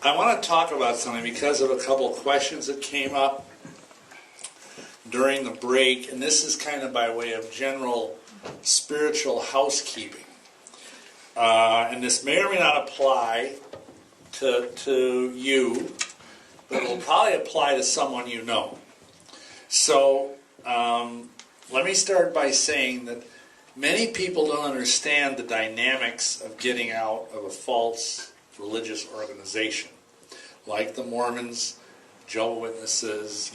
I want to talk about something because of a couple of questions that came up during the break, and this is kind of by way of general spiritual housekeeping. And this may or may not apply to you, but it will probably apply to someone you know. So let me start by saying that many people don't understand the dynamics of getting out of a false religious organization, like the Mormons, Jehovah's Witnesses,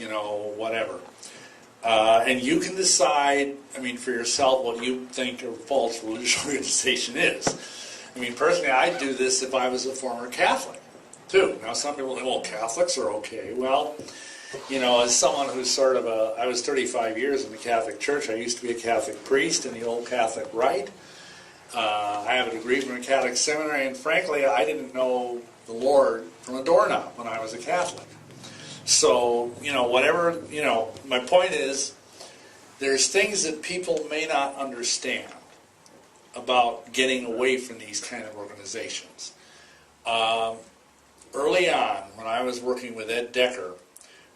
whatever. And you can decide, for yourself what you think a false religious organization is. Personally, I'd do this if I was a former Catholic, too. Now, some people think, well, Catholics are okay. Well, as someone who's I was 35 years in the Catholic Church. I used to be a Catholic priest in the old Catholic Rite. I have a degree from a Catholic seminary, and frankly, I didn't know the Lord from a doorknob when I was a Catholic. So, my point is, there's things that people may not understand about getting away from these kind of organizations. Early on, when I was working with Ed Decker,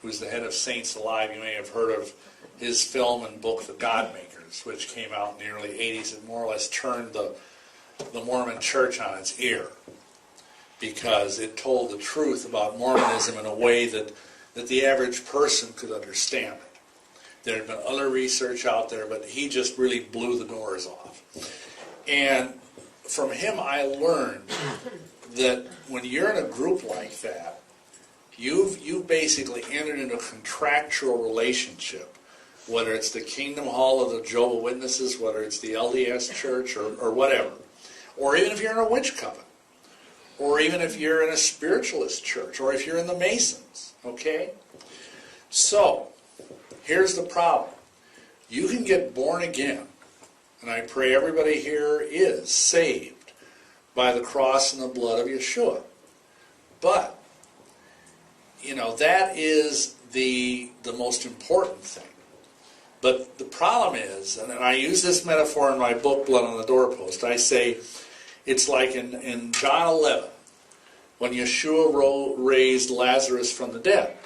who's the head of Saints Alive, you may have heard of his film and book, The God Makers, which came out in the early 80s and more or less turned the Mormon church on its ear, because it told the truth about Mormonism in a way that the average person could understand it. There had been other research out there, but he just really blew the doors off. And from him I learned that when you're in a group like that, you've basically entered into a contractual relationship, whether it's the Kingdom Hall of the Jehovah's Witnesses, whether it's the LDS Church, or whatever, or even if you're in a witch coven, or even if you're in a spiritualist church, or if you're in the Masons, okay? So, here's the problem. You can get born again, and I pray everybody here is saved by the cross and the blood of Yeshua. But, that is the most important thing. But the problem is, and I use this metaphor in my book, Blood on the Doorpost, I say, it's like in John 11, when Yeshua raised Lazarus from the dead.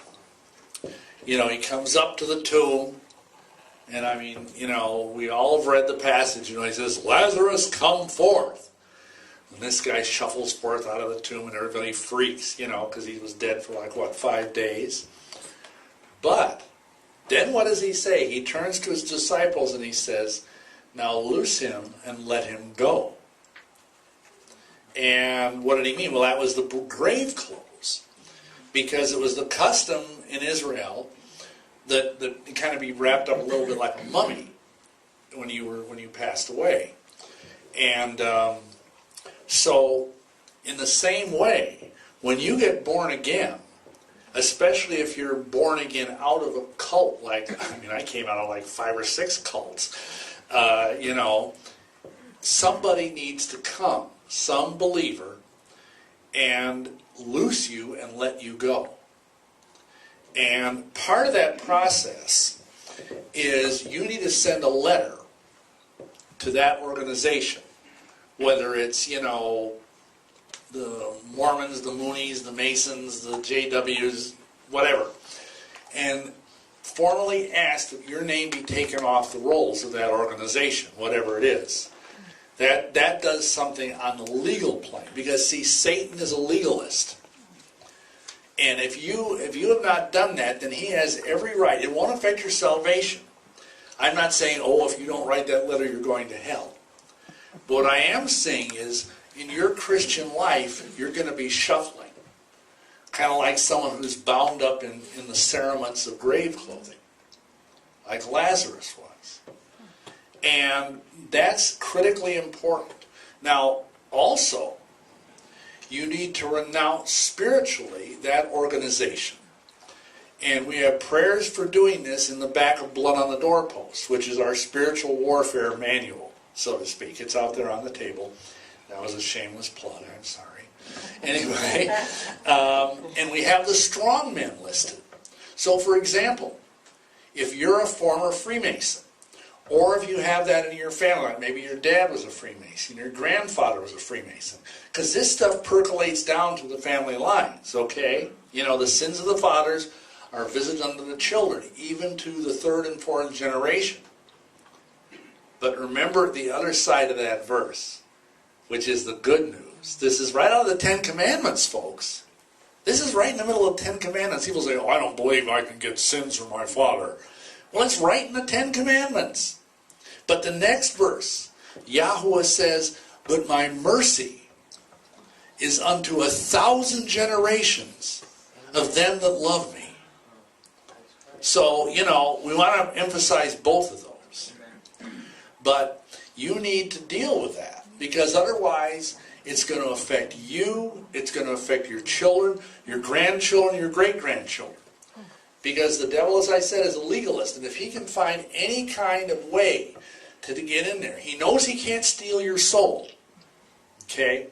He comes up to the tomb, and we all have read the passage, he says, Lazarus, come forth. And this guy shuffles forth out of the tomb, and everybody freaks, because he was dead for 5 days. But then what does he say? He turns to his disciples and he says, now loose him and let him go. And what did he mean? Well, that was the grave clothes, because it was the custom in Israel that it kind of be wrapped up a little bit like a mummy when you passed away. And so in the same way, when you get born again, especially if you're born again out of a cult, I came out of 5 or 6 cults, somebody needs to come, some believer, and loose you and let you go. And part of that process is you need to send a letter to that organization, whether it's, the Mormons, the Moonies, the Masons, the JWs, whatever, and formally ask that your name be taken off the rolls of that organization, whatever it is. That does something on the legal plane, because see, Satan is a legalist, and if you have not done that, then he has every right. It won't affect your salvation. I'm not saying, if you don't write that letter, you're going to hell. But what I am saying is, in your Christian life, you're going to be shuffling, kind of like someone who's bound up in the cerements of grave clothing, like Lazarus was. And that's critically important. Now, also, you need to renounce spiritually that organization. And we have prayers for doing this in the back of Blood on the Doorpost, which is our spiritual warfare manual, so to speak. It's out there on the table. That was a shameless plug, I'm sorry. Anyway, and we have the strong men listed. So, for example, if you're a former Freemason, Or if you have that in your family, like maybe your dad was a Freemason, your grandfather was a Freemason. Because this stuff percolates down to the family lines, okay? You know, the sins of the fathers are visited unto the children, even to the third and fourth generation. But remember the other side of that verse, which is the good news. This is right out of the Ten Commandments, folks. This is right in the middle of the Ten Commandments. People say, oh, I don't believe I can get sins from my father. Well, it's right in the Ten Commandments. But the next verse, Yahweh says, but my mercy is unto 1,000 generations of them that love me. So, you know, we want to emphasize both of those. But you need to deal with that, because otherwise it's going to affect you, it's going to affect your children, your grandchildren, your great-grandchildren. Because the devil, as I said, is a legalist, and if he can find any kind of way to get in there, he knows he can't steal your soul. Okay?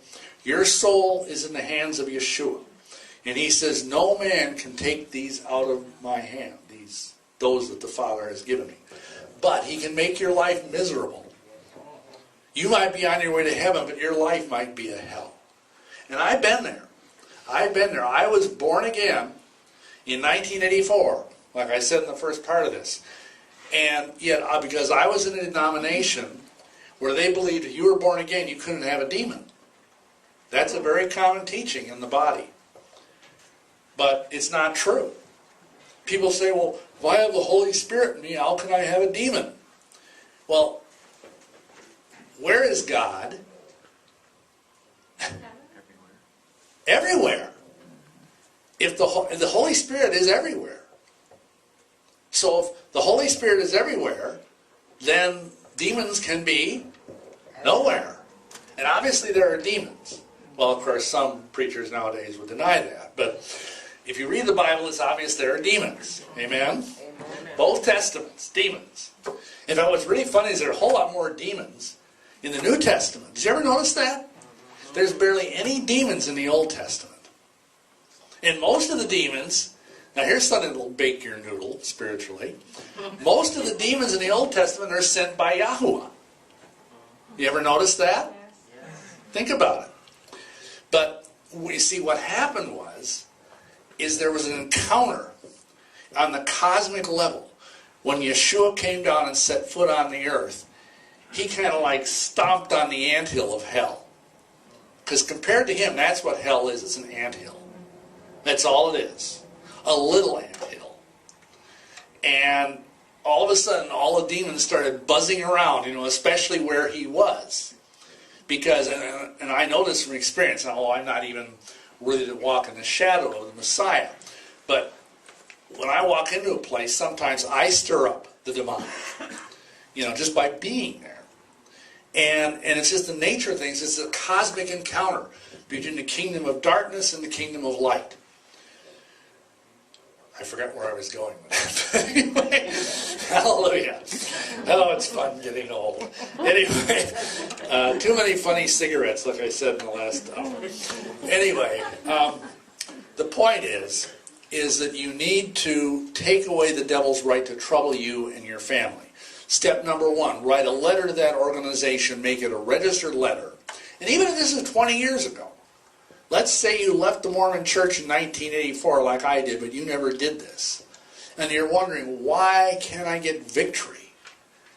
Your soul is in the hands of Yeshua. And he says, no man can take these out of my hand, those that the Father has given me. But he can make your life miserable. You might be on your way to heaven, but your life might be a hell. And I've been there. I've been there. I was born again in 1984, like I said in the first part of this. And yet, because I was in a denomination where they believed if you were born again, you couldn't have a demon. That's a very common teaching in the body. But it's not true. People say, well, if I have the Holy Spirit in me, how can I have a demon? Well, where is God? Everywhere. If the Holy Spirit is everywhere. So if the Holy Spirit is everywhere, then demons can be nowhere. And obviously there are demons. Well, of course, some preachers nowadays would deny that. But if you read the Bible, it's obvious there are demons. Amen? Amen. Both Testaments, demons. In fact, what's really funny is there are a whole lot more demons in the New Testament. Did you ever notice that? There's barely any demons in the Old Testament. And most of the demons, now here's something that'll bake your noodle spiritually. Most of the demons in the Old Testament are sent by Yahuwah. You ever notice that? Yes. Think about it. But we see what happened is there was an encounter on the cosmic level. When Yeshua came down and set foot on the earth, he kind of like stomped on the anthill of hell. Because compared to him, that's what hell is. It's an anthill. That's all it is. A little anthill. And all of a sudden, all the demons started buzzing around, especially where he was. Because, and I know this from experience, although I'm not even worthy to walk in the shadow of the Messiah. But when I walk into a place, sometimes I stir up the demonic. Just by being there. And it's just the nature of things. It's a cosmic encounter between the kingdom of darkness and the kingdom of light. I forgot where I was going with that. Anyway, hallelujah. Oh, it's fun getting old. Anyway, too many funny cigarettes, like I said in the last hour. Anyway, the point is that you need to take away the devil's right to trouble you and your family. Step number 1, write a letter to that organization, make it a registered letter. And even if this is 20 years ago, let's say you left the Mormon Church in 1984 like I did, but you never did this. And you're wondering, why can't I get victory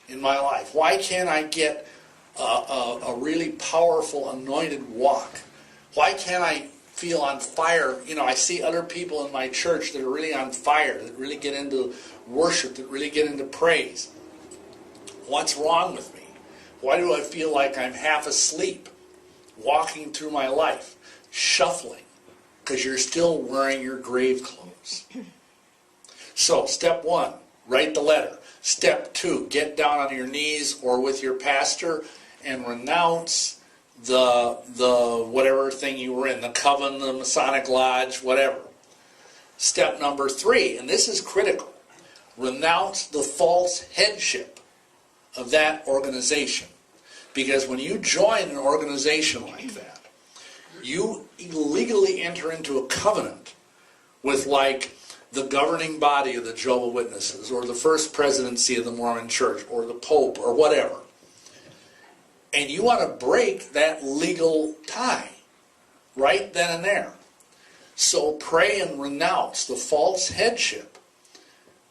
in my life? Why can't I get a really powerful anointed walk? Why can't I feel on fire? I see other people in my church that are really on fire, that really get into worship, that really get into praise. What's wrong with me? Why do I feel like I'm half asleep, walking through my life, shuffling? Because you're still wearing your grave clothes. So, step 1, write the letter. Step 2, get down on your knees or with your pastor and renounce the whatever thing you were in, the coven, the Masonic Lodge, whatever. Step number 3, and this is critical, renounce the false headship of that organization. Because when you join an organization like that, you illegally enter into a covenant with like the governing body of the Jehovah's Witnesses, or the first presidency of the Mormon Church, or the Pope, or whatever, and you want to break that legal tie right then and there. So pray and renounce the false headship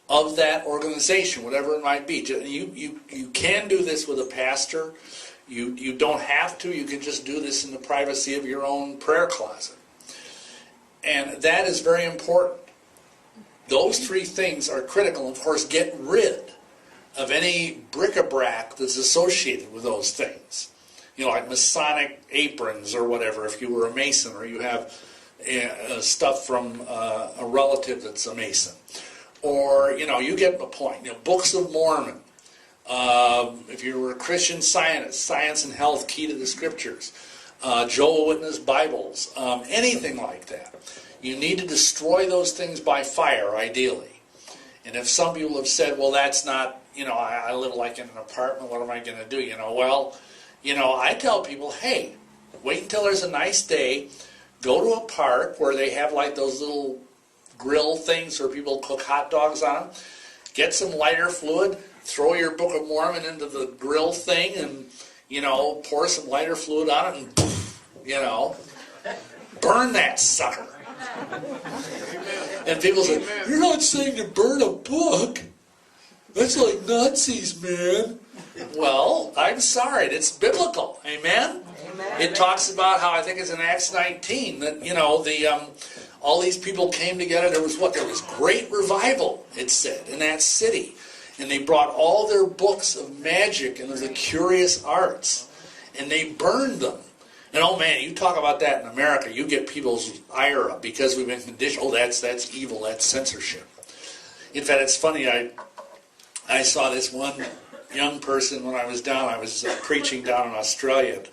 of that organization, whatever it might be. You can do this with a pastor. You don't have to. You can just do this in the privacy of your own prayer closet. And that is very important. Those three things are critical. Of course, get rid of any bric-a-brac that's associated with those things. You know, like Masonic aprons or whatever, if you were a Mason, or you have stuff from a relative that's a Mason. Or, you know, you get the point. You know, Books of Mormon. If you were a Christian Scientist, Science and Health, Key to the Scriptures. Jehovah's Witness Bibles. Anything like that. You need to destroy those things by fire, ideally. And if some people have said, well, that's not, you know, I live like in an apartment, what am I going to do? You know, well, you know, I tell people, hey, wait until there's a nice day, go to a park where they have like those little grill things where people cook hot dogs on them, get some lighter fluid, throw your Book of Mormon into the grill thing and, you know, pour some lighter fluid on it and, poof, you know, burn that sucker. And people say, you're not saying to burn a book. That's like Nazis, man. Well, I'm sorry. It's biblical. Amen? Amen. It talks about how, I think it's in Acts 19, that, you know, all these people came together. There was great revival, it said, in that city. And they brought all their books of magic and of the curious arts. And they burned them. And oh man, you talk about that in America, you get people's ire up because we've been conditioned. Oh, that's evil, that's censorship. In fact, it's funny, I saw this one young person when I was down, I was preaching down in Australia.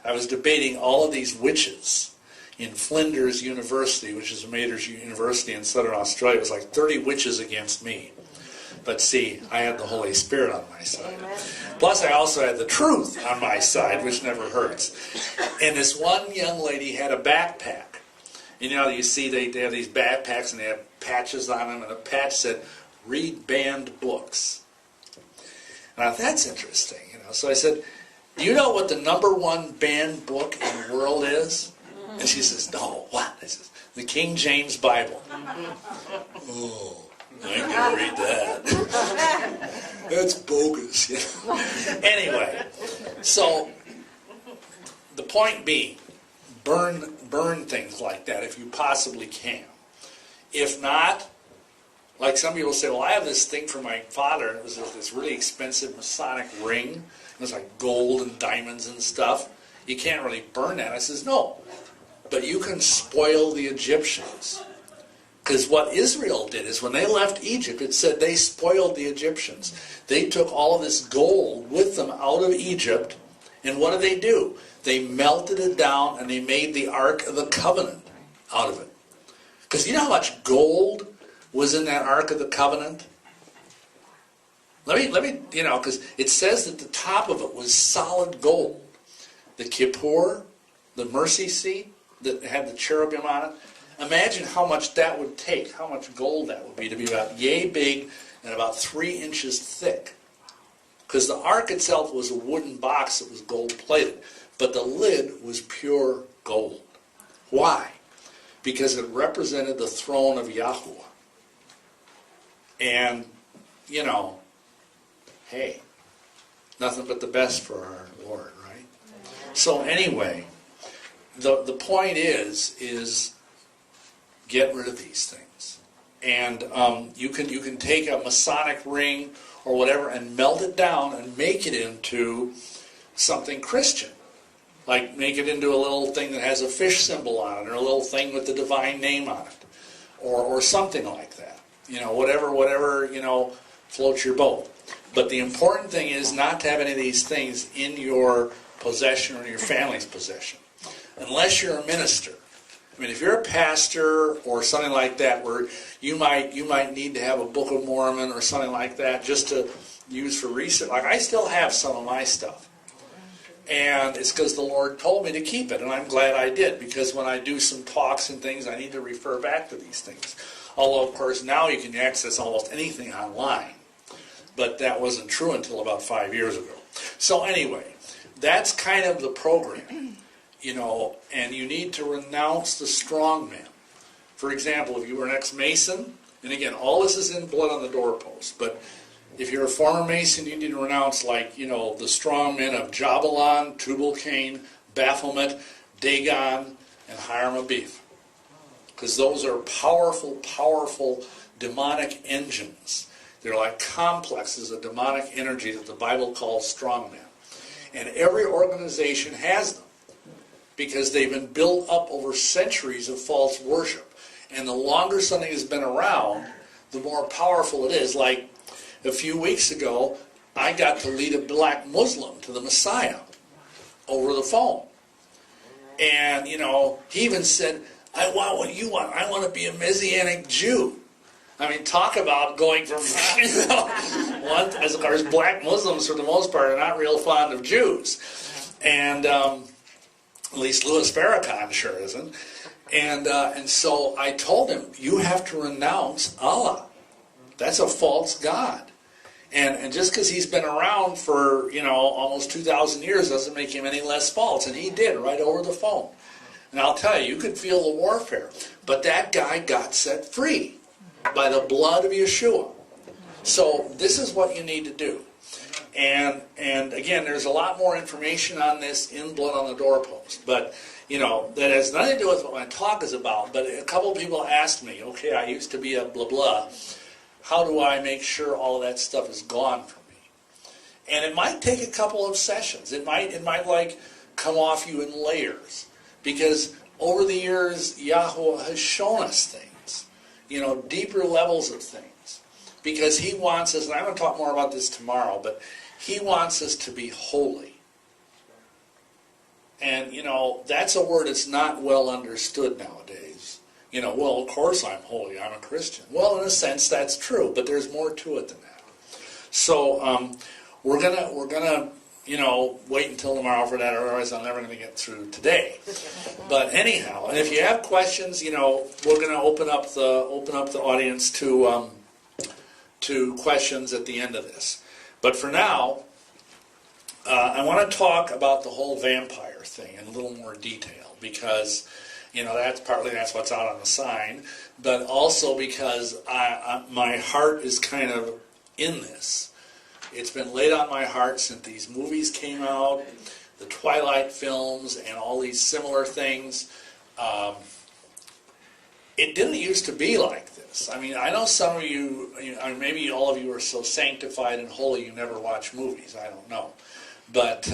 I was debating all of these witches in Flinders University, which is a major university in southern Australia. It was like 30 witches against me. But see, I had the Holy Spirit on my side. Amen. Plus, I also had the truth on my side, which never hurts. And this one young lady had a backpack. And you know, you see they have these backpacks and they have patches on them, and the patch said, read banned books. And I thought, that's interesting. You know, so I said, do you know what the #1 banned book in the world is? And she says, no, what? I says, the King James Bible. Oh. I ain't gonna read that. That's bogus. You know? Anyway, so the point being, burn things like that if you possibly can. If not, like some people say, well, I have this thing for my father, and it was this really expensive Masonic ring. It was like gold and diamonds and stuff. You can't really burn that. I says, no, but you can spoil the Egyptians. Because what Israel did is when they left Egypt, it said they spoiled the Egyptians. They took all of this gold with them out of Egypt, and what did they do? They melted it down and they made the Ark of the Covenant out of it. Because you know how much gold was in that Ark of the Covenant? Let me, you know, because it says that the top of it was solid gold. The Kippur, the mercy seat that had the cherubim on it. Imagine how much that would take, how much gold that would be to be about yay big and about 3 inches thick. Because the ark itself was a wooden box that was gold plated, but the lid was pure gold. Why? Because it represented the throne of Yahuwah. And, you know, hey, nothing but the best for our Lord, right? So anyway, the point is get rid of these things. And you can take a Masonic ring or whatever and melt it down and make it into something Christian. Like make it into a little thing that has a fish symbol on it, or a little thing with the divine name on it, or something like that. You know, whatever, you know, floats your boat. But the important thing is not to have any of these things in your possession or in your family's possession. Unless you're a minister. I mean, if you're a pastor or something like that, where you might need to have a Book of Mormon or something like that just to use for research. Like I still have some of my stuff. And it's because the Lord told me to keep it, and I'm glad I did, because when I do some talks and things, I need to refer back to these things. Although, of course, now you can access almost anything online. But that wasn't true until about 5 years ago. So anyway, that's kind of the program, you know, and you need to renounce the strongman. For example, if you were an ex-Mason, and again, all this is in blood on the doorpost, but if you're a former Mason, you need to renounce, like, you know, the strongmen of Jabalon, Tubal-Cain, Baphomet, Dagon, and Hiram Abiff. Because those are powerful, powerful demonic engines. They're like complexes of demonic energy that the Bible calls strongmen. And every organization has them because they've been built up over centuries of false worship. And the longer something has been around, the more powerful it is. Like a few weeks ago, I got to lead a black Muslim to the Messiah over the phone. And, you know, he even said, I want what you want. I want to be a Messianic Jew. I mean, talk about going from, you know, one, as of course, black Muslims for the most part are not real fond of Jews. And at least Louis Farrakhan sure isn't. And so I told him, you have to renounce Allah. That's a false god. And just because he's been around for, you know, almost 2,000 years doesn't make him any less false. And he did, right over the phone. And I'll tell you, you could feel the warfare. But that guy got set free by the blood of Yeshua. So this is what you need to do. And again, there's a lot more information on this in Blood on the Doorpost. But, you know, that has nothing to do with what my talk is about. But a couple of people asked me, okay, I used to be a blah blah. How do I make sure all of that stuff is gone from me? And it might take a couple of sessions. It might like come off you in layers. Because over the years, Yahweh has shown us things. You know, deeper levels of things. Because he wants us, and I'm going to talk more about this tomorrow, but he wants us to be holy. And, you know, that's a word that's not well understood nowadays. You know, well, of course I'm holy, I'm a Christian. Well, in a sense, that's true, but there's more to it than that. So, we're gonna, you know, wait until tomorrow for that, or otherwise I'm never going to get through today. But anyhow, and if you have questions, you know, we're going to open up the audience to questions at the end of this. But for now, I want to talk about the whole vampire thing in a little more detail because, you know, that's what's out on the sign, but also because my heart is kind of in this. It's been laid on my heart since these movies came out, the Twilight films, and all these similar things. It didn't used to be like this. I mean, I know some of you, maybe all of you are so sanctified and holy you never watch movies. I don't know. But,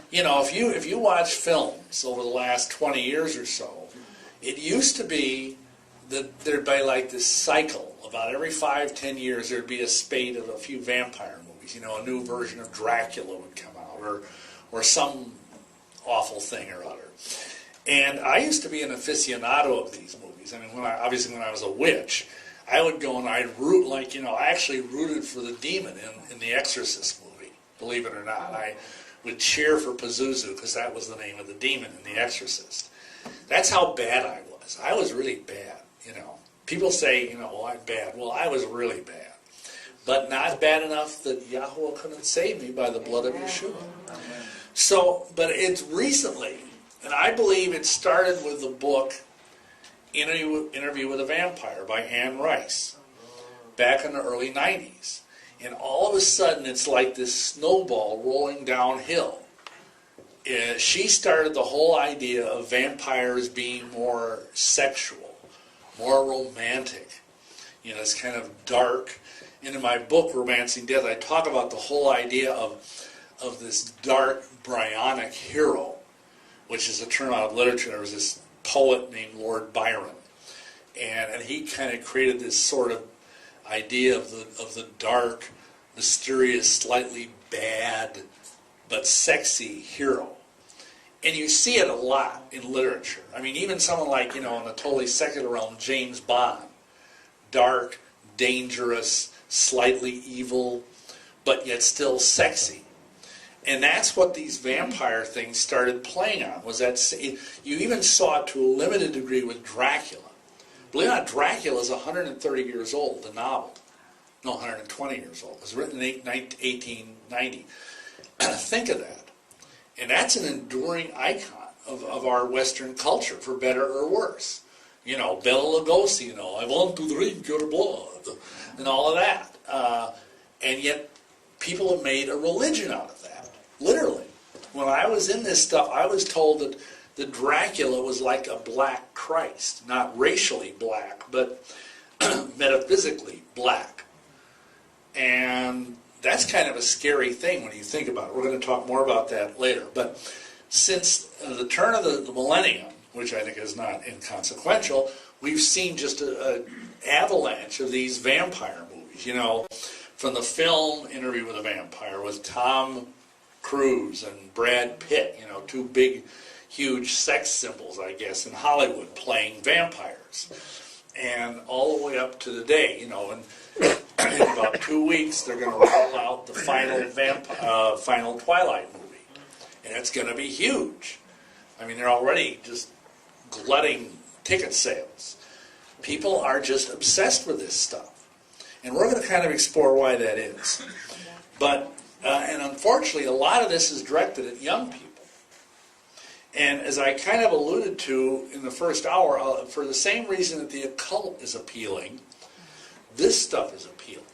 you know, if you watch films over the last 20 years or so, it used to be that there'd be like this cycle. About every 5-10 years, there'd be a spate of a few vampire movies. You know, a new version of Dracula would come out, or some awful thing or other. And I used to be an aficionado of these movies. I mean, when I was a witch, I would go and I'd root, like, you know, I actually rooted for the demon in the Exorcist movie, believe it or not. I would cheer for Pazuzu because that was the name of the demon in the Exorcist. That's how bad I was. I was really bad, you know. People say, you know, well, I'm bad. Well, I was really bad. But not bad enough that Yahweh couldn't save me by the blood of Yeshua. So, but it's recently, and I believe it started with the book Interview with a Vampire by Anne Rice, back in the early 90s. And all of a sudden, it's like this snowball rolling downhill. She started the whole idea of vampires being more sexual, more romantic. You know, it's kind of dark. And in my book, Romancing Death, I talk about the whole idea of this dark, Bryonic hero, which is a term out of literature. There was this poet named Lord Byron. And he kind of created this sort of idea of the dark, mysterious, slightly bad, but sexy hero. And you see it a lot in literature. I mean, even someone like, you know, in the totally secular realm, James Bond. Dark, dangerous, slightly evil, but yet still sexy. And that's what these vampire things started playing on. Was that you even saw it to a limited degree with Dracula. Believe it or not, Dracula is 130 years old, the novel. No, 120 years old. It was written in 1890. Think of that. And that's an enduring icon of our Western culture, for better or worse. You know, Bela Lugosi, you know, I want to drink your blood, and all of that. And yet, people have made a religion out of that, literally. When I was in this stuff, I was told that the Dracula was like a black Christ, not racially black, but metaphysically black. And that's kind of a scary thing when you think about it. We're going to talk more about that later. But since the turn of the millennium, which I think is not inconsequential, we've seen just an avalanche of these vampire movies. You know, from the film Interview with a Vampire with Tom Cruise and Brad Pitt, you know, two big, huge sex symbols, I guess, in Hollywood playing vampires. And all the way up to the day, you know, and in about 2 weeks, they're going to roll out the final Twilight movie. And it's going to be huge. I mean, they're already just glutting ticket sales. People are just obsessed with this stuff. And we're going to kind of explore why that is. But, and unfortunately, a lot of this is directed at young people. And as I kind of alluded to in the first hour, for the same reason that the occult is appealing, this stuff is appealing.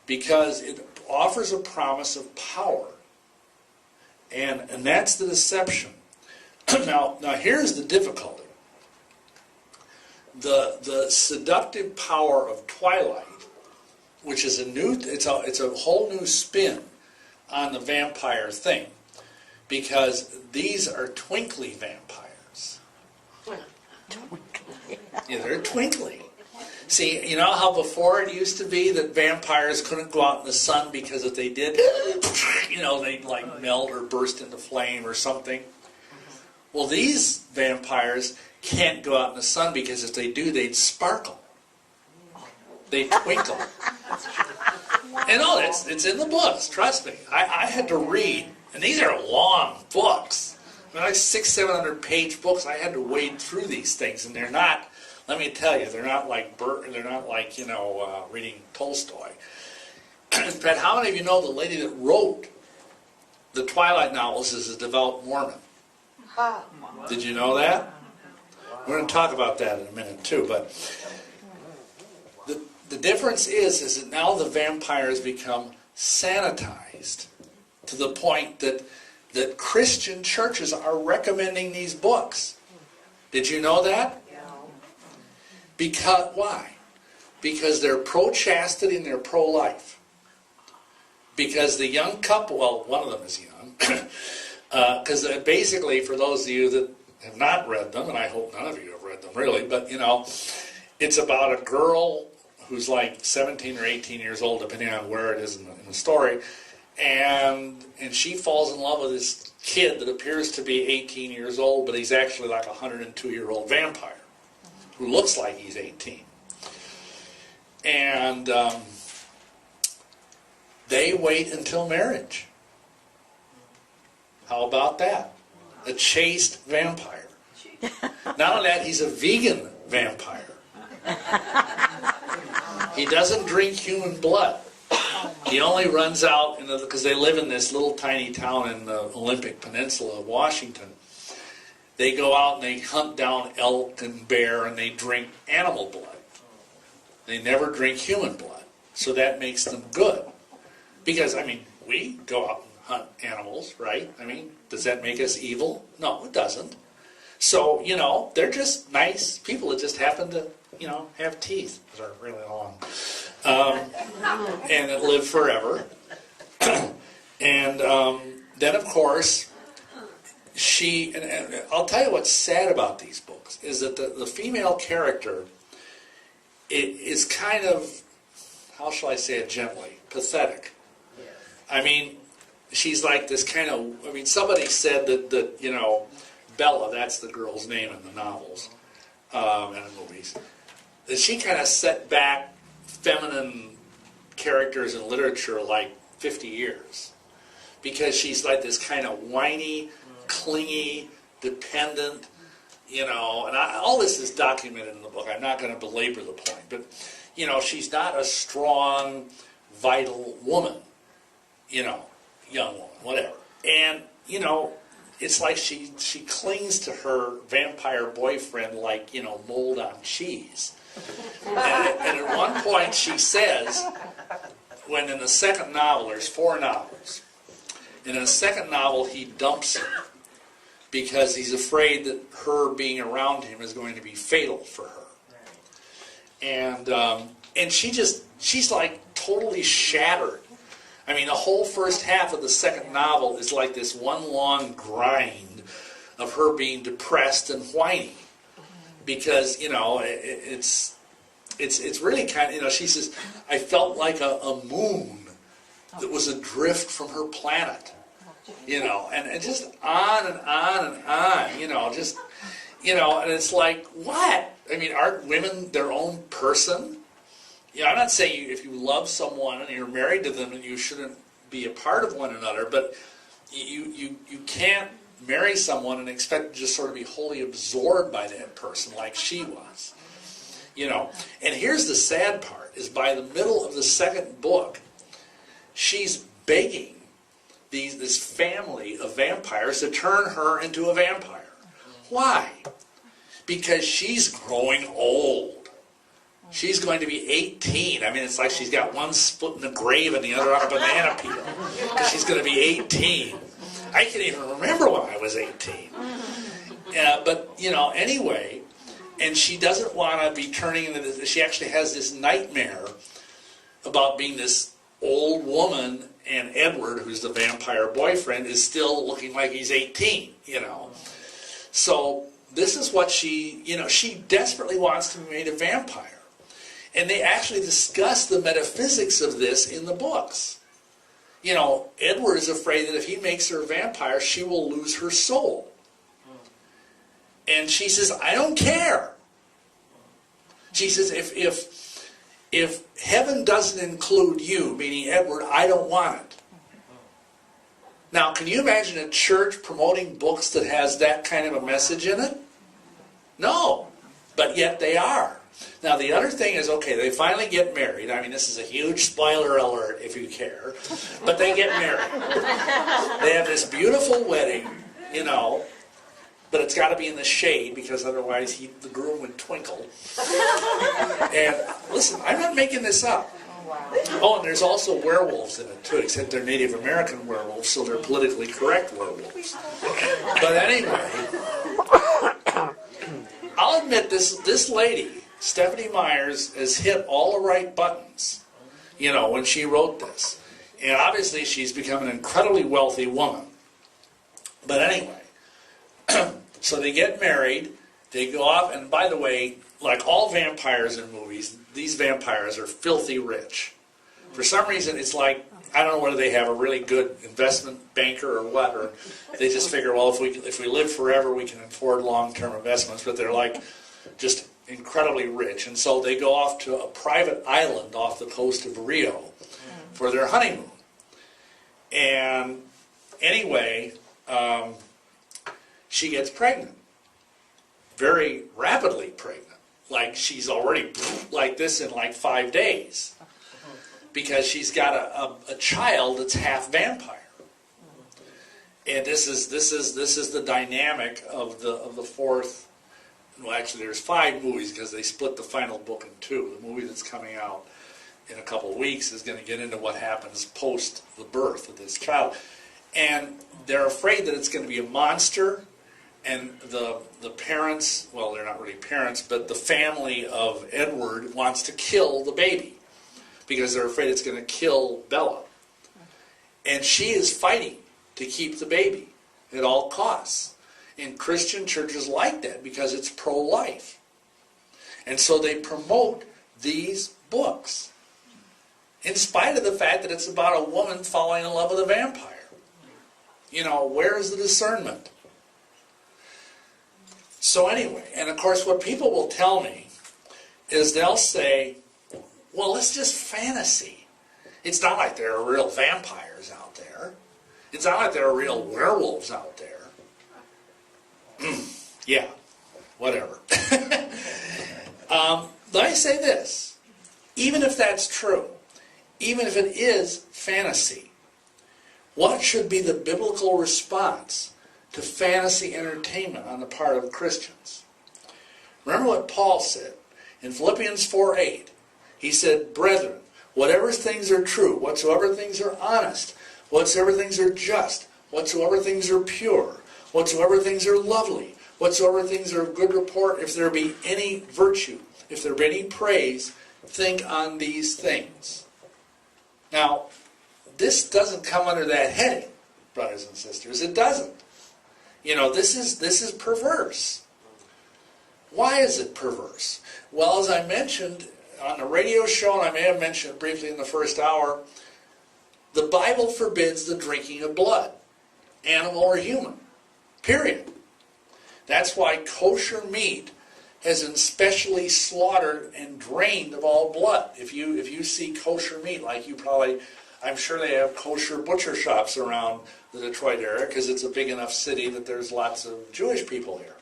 Because it offers a promise of power. And that's the deception. Now here's the difficulty. The seductive power of Twilight, which is it's a whole new spin on the vampire thing, because these are twinkly vampires. Yeah, they're twinkly. See, you know how before it used to be that vampires couldn't go out in the sun because if they did, you know, they'd like melt or burst into flame or something? Well, these vampires can't go out in the sun because if they do, they'd sparkle. They twinkle. And it's in the books, trust me. I had to read, and these are long books. They're like 600-700 page books. I had to wade through these things, and they're not. Let me tell you, they're not like you know, reading Tolstoy. In fact, how many of you know the lady that wrote the Twilight novels is a devout Mormon? Did you know that? We're going to talk about that in a minute too. But the difference is that now the vampires become sanitized to the point that Christian churches are recommending these books. Did you know that? Because why? Because they're pro-chastity and they're pro-life. Because the young couple, well, one of them is young, because basically, for those of you that have not read them, and I hope none of you have read them really, but you know, it's about a girl who's like 17 or 18 years old, depending on where it is in the story, and she falls in love with this kid that appears to be 18 years old, but he's actually like a 102-year-old vampire who looks like he's 18. And they wait until marriage. How about that? A chaste vampire. Not only that, he's a vegan vampire. He doesn't drink human blood. He only runs out, because they live in this little tiny town in the Olympic Peninsula of Washington. They go out and they hunt down elk and bear and they drink animal blood. They never drink human blood. So that makes them good. Because, I mean, we go out and hunt animals, right? I mean, does that make us evil? No, it doesn't. So, you know, they're just nice people that just happen to, you know, have teeth that are really long. And that live forever. And then, of course, and I'll tell you what's sad about these books, is that the female character is kind of, how shall I say it gently, pathetic. I mean, she's like this kind of, I mean, somebody said that you know, Bella, that's the girl's name in the novels and the movies, that she kind of set back feminine characters in literature like 50 years. Because she's like this kind of whiny, clingy, dependent, you know, and all this is documented in the book. I'm not going to belabor the point, but, you know, she's not a strong, vital woman, you know, young woman, whatever. And, you know, it's like she clings to her vampire boyfriend like, you know, mold on cheese. And at one point she says, when in the second novel, there's 4 novels, and in the second novel he dumps her because he's afraid that her being around him is going to be fatal for her. And she's like totally shattered. I mean, the whole first half of the second novel is like this one long grind of her being depressed and whiny. Because, you know, it's really kind of, you know, she says, I felt like a moon that was adrift from her planet. You know, and just on and on and on, you know, just, you know, and it's like, what? I mean, aren't women their own person? You know, I'm not saying if you love someone and you're married to them and you shouldn't be a part of one another, but you can't marry someone and expect to just sort of be wholly absorbed by that person like she was. You know, and here's the sad part, is by the middle of the second book, she's begging this family of vampires to turn her into a vampire. Why? Because she's growing old. She's going to be 18. I mean, it's like she's got one foot in the grave and the other on a banana peel. Because she's going to be 18. I can't even remember when I was 18. But, you know, anyway, and she doesn't want to be turning into this. She actually has this nightmare about being this old woman, and Edward, who's the vampire boyfriend, is still looking like he's 18, you know. So this is what she, you know, she desperately wants to be made a vampire. And they actually discuss the metaphysics of this in the books. You know, Edward is afraid that if he makes her a vampire, she will lose her soul. And she says, I don't care. She says, if heaven doesn't include you, meaning Edward, I don't want it. Now, can you imagine a church promoting books that has that kind of a message in it? No, but yet they are. Now, the other thing is, okay, they finally get married. I mean, this is a huge spoiler alert if you care. But they get married. They have this beautiful wedding, you know, but it's got to be in the shade because otherwise the groom would twinkle. And listen, I'm not making this up. Oh, and there's also werewolves in it too, except they're Native American werewolves, so they're politically correct werewolves. But anyway, I'll admit this lady, Stephanie Myers, has hit all the right buttons, you know, when she wrote this. And obviously she's become an incredibly wealthy woman. But anyway, so they get married, they go off, and by the way, like all vampires in movies, these vampires are filthy rich. For some reason, it's like, I don't know whether they have a really good investment banker or what, or they just figure, well, if we live forever, we can afford long-term investments, but they're like just incredibly rich. And so they go off to a private island off the coast of Rio for their honeymoon. And anyway, she gets pregnant, very rapidly pregnant. Like she's already like this in like 5 days, because she's got a child that's half vampire. And this is the dynamic of the fourth. Well, actually, there's 5 movies because they split the final book in 2. The movie that's coming out in a couple of weeks is going to get into what happens post the birth of this child, and they're afraid that it's going to be a monster. And the parents, well, they're not really parents, but the family of Edward wants to kill the baby because they're afraid it's going to kill Bella. And she is fighting to keep the baby at all costs. And Christian churches like that because it's pro-life. And so they promote these books in spite of the fact that it's about a woman falling in love with a vampire. You know, where is the discernment? So anyway, and of course what people will tell me is they'll say, well, it's just fantasy. It's not like there are real vampires out there. It's not like there are real werewolves out there. Yeah, whatever. Let me say this. Even if that's true, even if it is fantasy, what should be the biblical response to fantasy entertainment on the part of Christians? Remember what Paul said in Philippians 4:8. He said, "Brethren, whatever things are true, whatsoever things are honest, whatsoever things are just, whatsoever things are pure, whatsoever things are lovely, whatsoever things are of good report, if there be any virtue, if there be any praise, think on these things." Now, this doesn't come under that heading, brothers and sisters. It doesn't. You know, this is perverse. Why is it perverse? Well, as I mentioned on the radio show, and I may have mentioned it briefly in the first hour, the Bible forbids the drinking of blood, animal or human, period. That's why kosher meat has been specially slaughtered and drained of all blood. If you see kosher meat, like you probably, I'm sure they have kosher butcher shops around the Detroit area because it's a big enough city that there's lots of Jewish people here.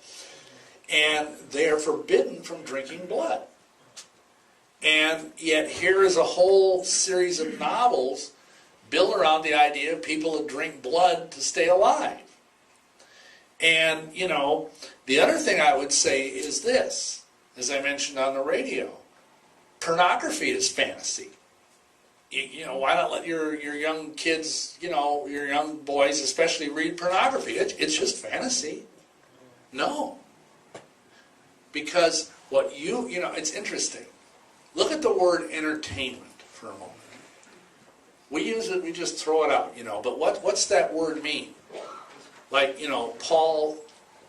And they are forbidden from drinking blood. And yet here is a whole series of novels built around the idea of people that drink blood to stay alive. And, you know, the other thing I would say is this, as I mentioned on the radio, pornography is fantasy. You know, why not let your young kids, you know, your young boys especially read pornography? It's just fantasy. No. Because what you know, it's interesting. Look at the word entertainment for a moment. We use it, we just throw it out, you know, but what's that word mean? Like, you know, Paul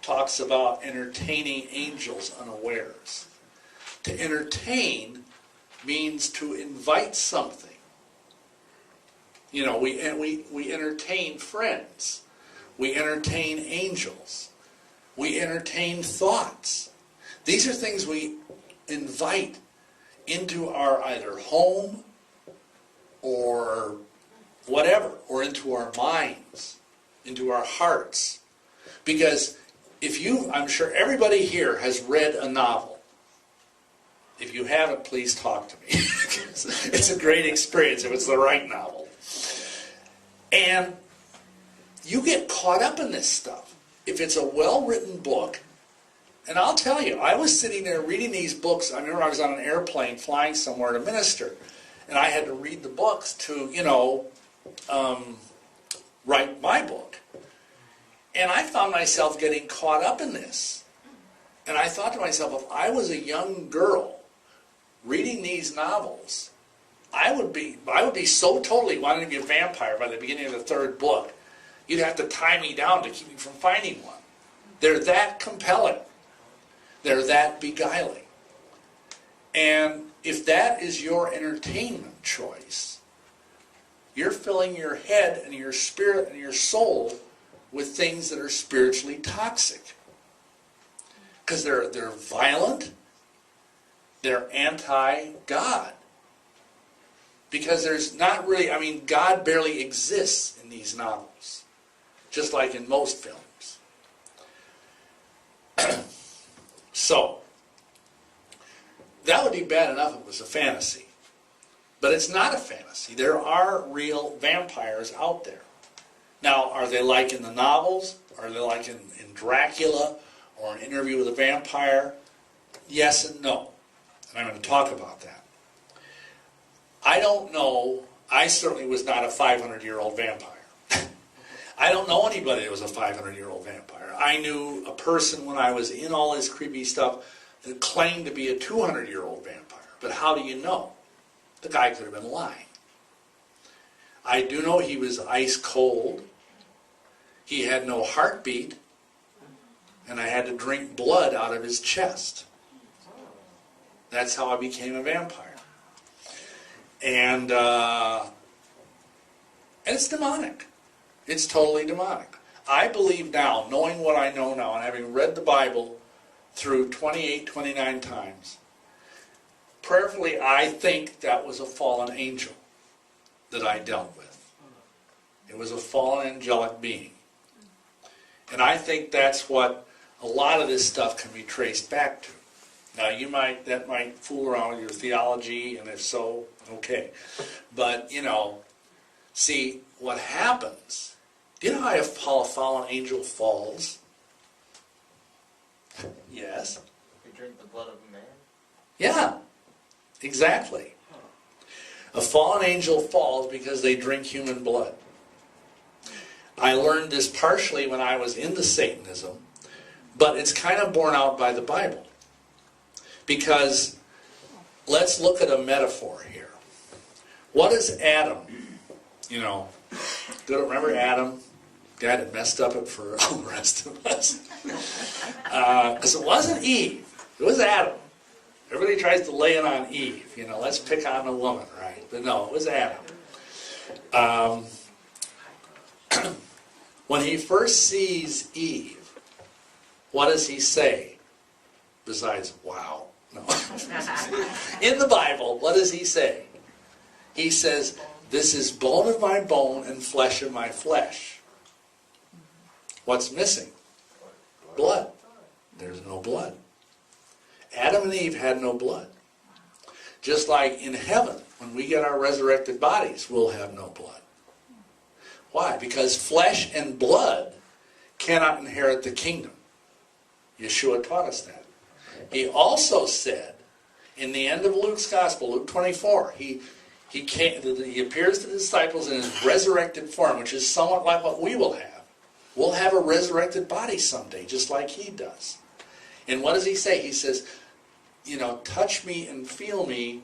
talks about entertaining angels unawares. To entertain means to invite something. You know, we entertain friends. We entertain angels. We entertain thoughts. These are things we invite into our either home or whatever, or into our minds, into our hearts. Because I'm sure everybody here has read a novel. If you haven't, please talk to me. It's a great experience if it's the right novel. And you get caught up in this stuff. If it's a well-written book, and I'll tell you, I was sitting there reading these books. I remember I was on an airplane flying somewhere to minister, and I had to read the books to, you know, write my book. And I found myself getting caught up in this. And I thought to myself, if I was a young girl reading these novels, I would be so totally wanting to be a vampire by the beginning of the third book. You'd have to tie me down to keep me from finding one. They're that compelling. They're that beguiling. And if that is your entertainment choice, you're filling your head and your spirit and your soul with things that are spiritually toxic. Because they're violent, they're anti-God. Because there's not really, I mean, God barely exists in these novels, just like in most films. So, that would be bad enough if it was a fantasy. But it's not a fantasy. There are real vampires out there. Now, are they like in the novels? Are they like in Dracula or An Interview with a Vampire? Yes and no. And I'm going to talk about that. I don't know. I certainly was not a 500-year-old vampire. I don't know anybody that was a 500-year-old vampire. I knew a person when I was in all this creepy stuff that claimed to be a 200-year-old vampire. But how do you know? The guy could have been lying. I do know he was ice cold. He had no heartbeat. And I had to drink blood out of his chest. That's how I became a vampire. And it's demonic. It's totally demonic. I believe now, knowing what I know now, and having read the Bible through 28, 29 times, prayerfully, I think that was a fallen angel that I dealt with. It was a fallen angelic being. And I think that's what a lot of this stuff can be traced back to. Now that might fool around with your theology, and if so, okay. But, see, what happens, do you know how a fallen angel falls? Yes. They drink the blood of a man? Yeah, exactly. A fallen angel falls because they drink human blood. I learned this partially when I was into Satanism, but it's kind of borne out by the Bible. Because let's look at a metaphor here. What is Adam? Remember Adam? Guy that messed up it for all the rest of us. Because it wasn't Eve. It was Adam. Everybody tries to lay it on Eve. Let's pick on a woman, right? But no, it was Adam. When he first sees Eve, what does he say? Besides, wow. No. In the Bible, what does he say? He says, this is bone of my bone and flesh of my flesh. What's missing? Blood. There's no blood. Adam and Eve had no blood. Just like in heaven, when we get our resurrected bodies, we'll have no blood. Why? Because flesh and blood cannot inherit the kingdom. Yeshua taught us that. He also said, in the end of Luke's Gospel, Luke 24, he appears to the disciples in his resurrected form, which is somewhat like what we will have. We'll have a resurrected body someday, just like he does. And what does he say? He says, touch me and feel me,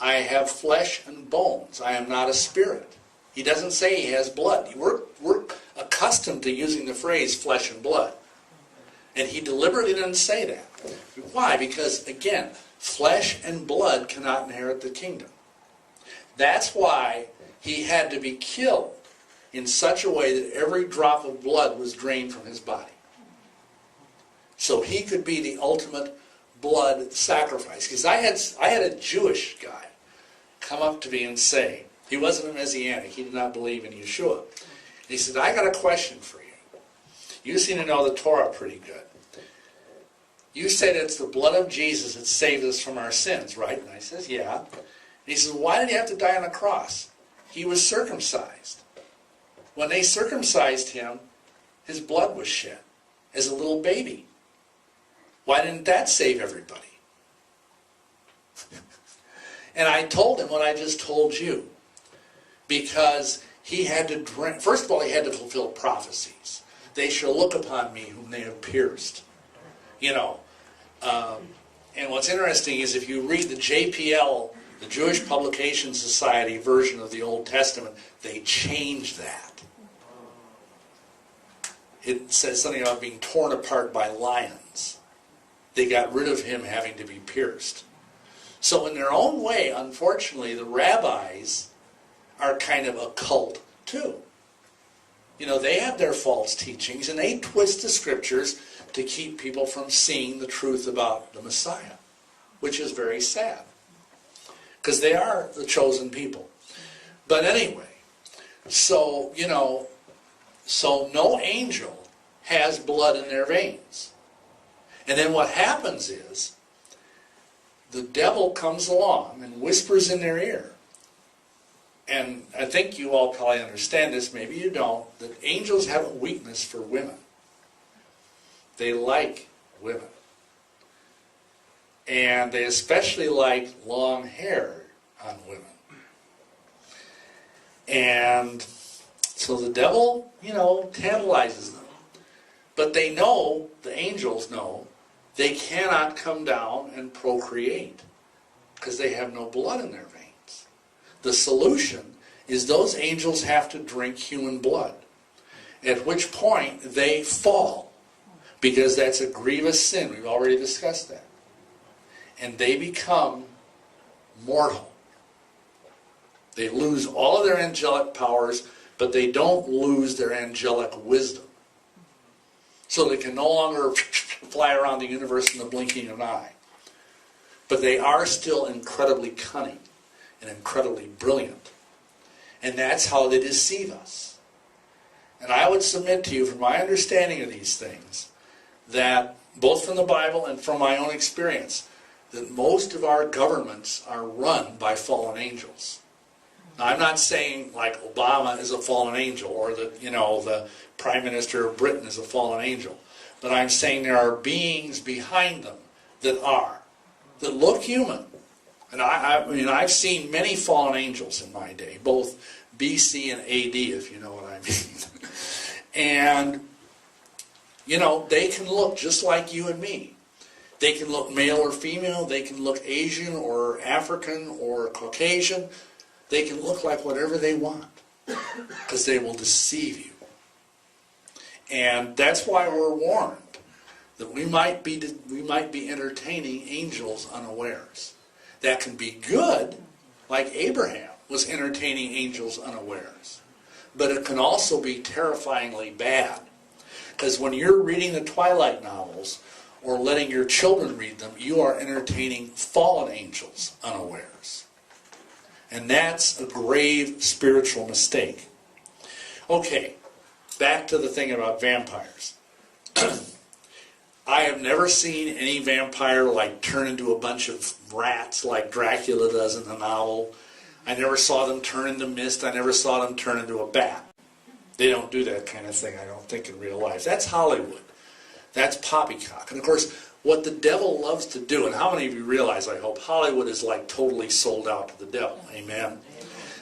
I have flesh and bones. I am not a spirit. He doesn't say he has blood. We're accustomed to using the phrase flesh and blood. And he deliberately didn't say that. Why? Because, again, flesh and blood cannot inherit the kingdom. That's why he had to be killed in such a way that every drop of blood was drained from his body. So he could be the ultimate blood sacrifice. Because I had a Jewish guy come up to me and say, he wasn't a Messianic, he did not believe in Yeshua. And he said, I got a question for you. You seem to know the Torah pretty good. You say that it's the blood of Jesus that saved us from our sins, right? And I says, yeah. And he says, why did he have to die on a cross? He was circumcised. When they circumcised him, his blood was shed as a little baby. Why didn't that save everybody? And I told him what I just told you. Because he had to drink, first of all, he had to fulfill prophecies. They shall look upon me whom they have pierced. And what's interesting is if you read the JPL, the Jewish Publication Society version of the Old Testament, they changed that. It says something about being torn apart by lions. They got rid of him having to be pierced. So in their own way, unfortunately, the rabbis are kind of occult too. They have their false teachings and they twist the scriptures to keep people from seeing the truth about the Messiah, which is very sad. Because they are the chosen people. But anyway, so no angel has blood in their veins. And then what happens is, the devil comes along and whispers in their ear. And I think you all probably understand this, maybe you don't, that angels have a weakness for women. They like women. And they especially like long hair on women. And so the devil, tantalizes them. But they know, the angels know, they cannot come down and procreate because they have no blood in their veins. The solution is those angels have to drink human blood, at which point they fall, because that's a grievous sin. We've already discussed that. And they become mortal. They lose all of their angelic powers, but they don't lose their angelic wisdom. So they can no longer fly around the universe in the blinking of an eye. But they are still incredibly cunning and incredibly brilliant. And that's how they deceive us. And I would submit to you, from my understanding of these things, that, both from the Bible and from my own experience, that most of our governments are run by fallen angels. Now, I'm not saying like Obama is a fallen angel or that, the Prime Minister of Britain is a fallen angel. But I'm saying there are beings behind them that look human. And I've seen many fallen angels in my day, both BC and AD, if you know what I mean. And, they can look just like you and me. They can look male or female, they can look Asian or African or Caucasian. They can look like whatever they want, because they will deceive you. And that's why we're warned that we might be entertaining angels unawares. That can be good, like Abraham was entertaining angels unawares. But it can also be terrifyingly bad. Because when you're reading the Twilight novels, or letting your children read them, you are entertaining fallen angels unawares. And that's a grave spiritual mistake. Okay, back to the thing about vampires. I have never seen any vampire turn into a bunch of rats like Dracula does in the novel. I never saw them turn into mist. I never saw them turn into a bat. They don't do that kind of thing, I don't think, in real life. That's Hollywood. That's poppycock. And of course, what the devil loves to do, and how many of you realize, I hope, Hollywood is totally sold out to the devil. Amen?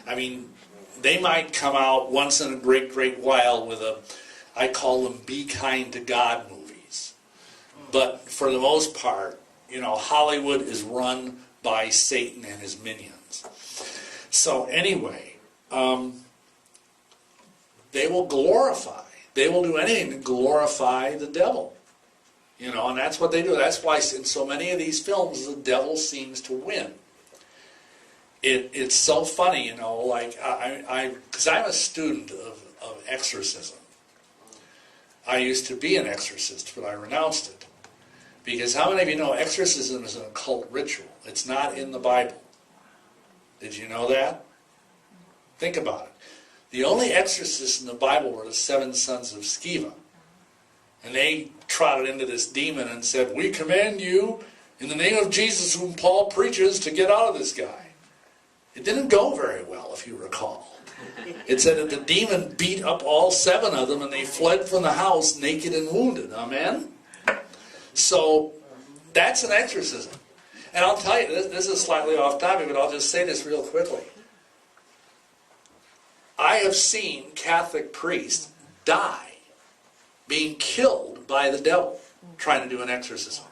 I mean, they might come out once in a great, great while with I call them Be Kind to God movies. But for the most part, Hollywood is run by Satan and his minions. So anyway, they will glorify. They will do anything to glorify the devil. And that's what they do. That's why in so many of these films, the devil seems to win. It's so funny, because I'm a student of exorcism. I used to be an exorcist, but I renounced it. Because how many of you know exorcism is an occult ritual? It's not in the Bible. Did you know that? Think about it. The only exorcists in the Bible were the 7 sons of Sceva. And they trotted into this demon and said, "We command you, in the name of Jesus whom Paul preaches, to get out of this guy." It didn't go very well, if you recall. It said that the demon beat up all 7 of them and they fled from the house naked and wounded. Amen? So, that's an exorcism. And I'll tell you, this is slightly off topic, but I'll just say this real quickly. I have seen Catholic priests die being killed by the devil trying to do an exorcism.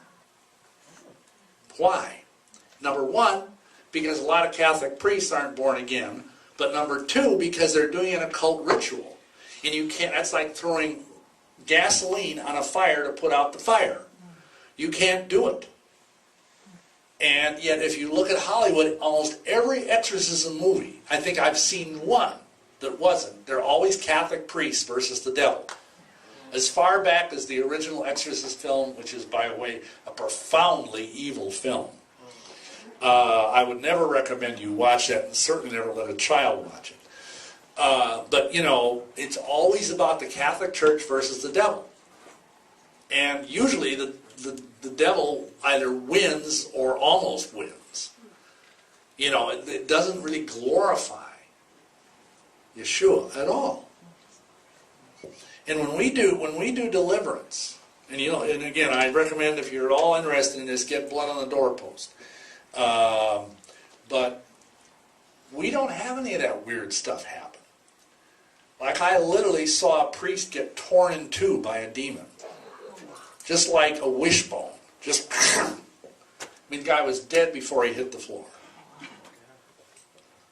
Why? Number 1, because a lot of Catholic priests aren't born again. But number 2, because they're doing an occult ritual. And you can't, that's like throwing gasoline on a fire to put out the fire. You can't do it. And yet if you look at Hollywood, almost every exorcism movie, I think I've seen one that wasn't. They're always Catholic priests versus the devil. As far back as the original Exorcist film, which is, by the way, a profoundly evil film. I would never recommend you watch that, and certainly never let a child watch it. But, it's always about the Catholic Church versus the devil. And usually the devil either wins or almost wins. It doesn't really glorify Yeshua at all. And when we do deliverance, and again, I recommend, if you're at all interested in this, get blood on the doorpost. But we don't have any of that weird stuff happen. Like, I literally saw a priest get torn in two by a demon. Just like a wishbone. The guy was dead before he hit the floor.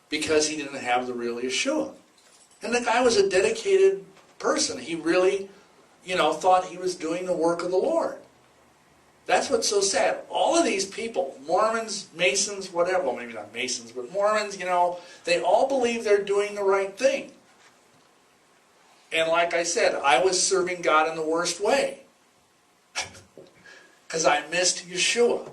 Because he didn't have the real Yeshua. And the guy was a dedicated person. He really, thought he was doing the work of the Lord. That's what's so sad. All of these people, Mormons, Masons, whatever, well, maybe not Masons, but Mormons, they all believe they're doing the right thing. And like I said, I was serving God in the worst way. Because I missed Yeshua.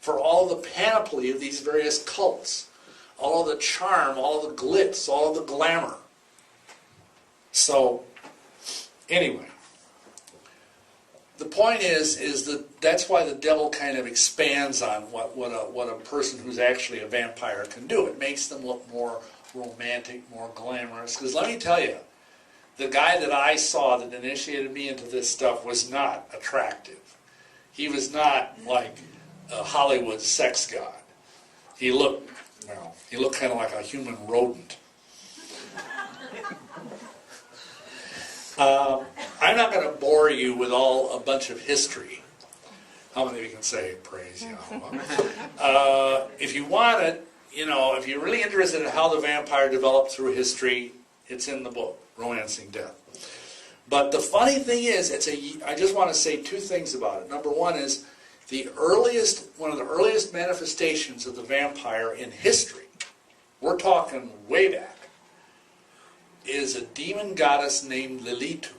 For all the panoply of these various cults. All of the charm, all of the glitz, all of the glamour. So, anyway. the point is that that's why the devil kind of expands on what a person who's actually a vampire can do. It makes them look more romantic, more glamorous. Because let me tell you, the guy that I saw that initiated me into this stuff was not attractive. He was not like a Hollywood sex god. He looked kind of like a human rodent. I'm not going to bore you with a bunch of history. How many of you can say praise Yahweh? If you want it, if you're really interested in how the vampire developed through history, it's in the book, Romancing Death. But the funny thing is, I just want to say two things about it. Number one is one of the earliest manifestations of the vampire in history, we're talking way back, is a demon goddess named Lilitu.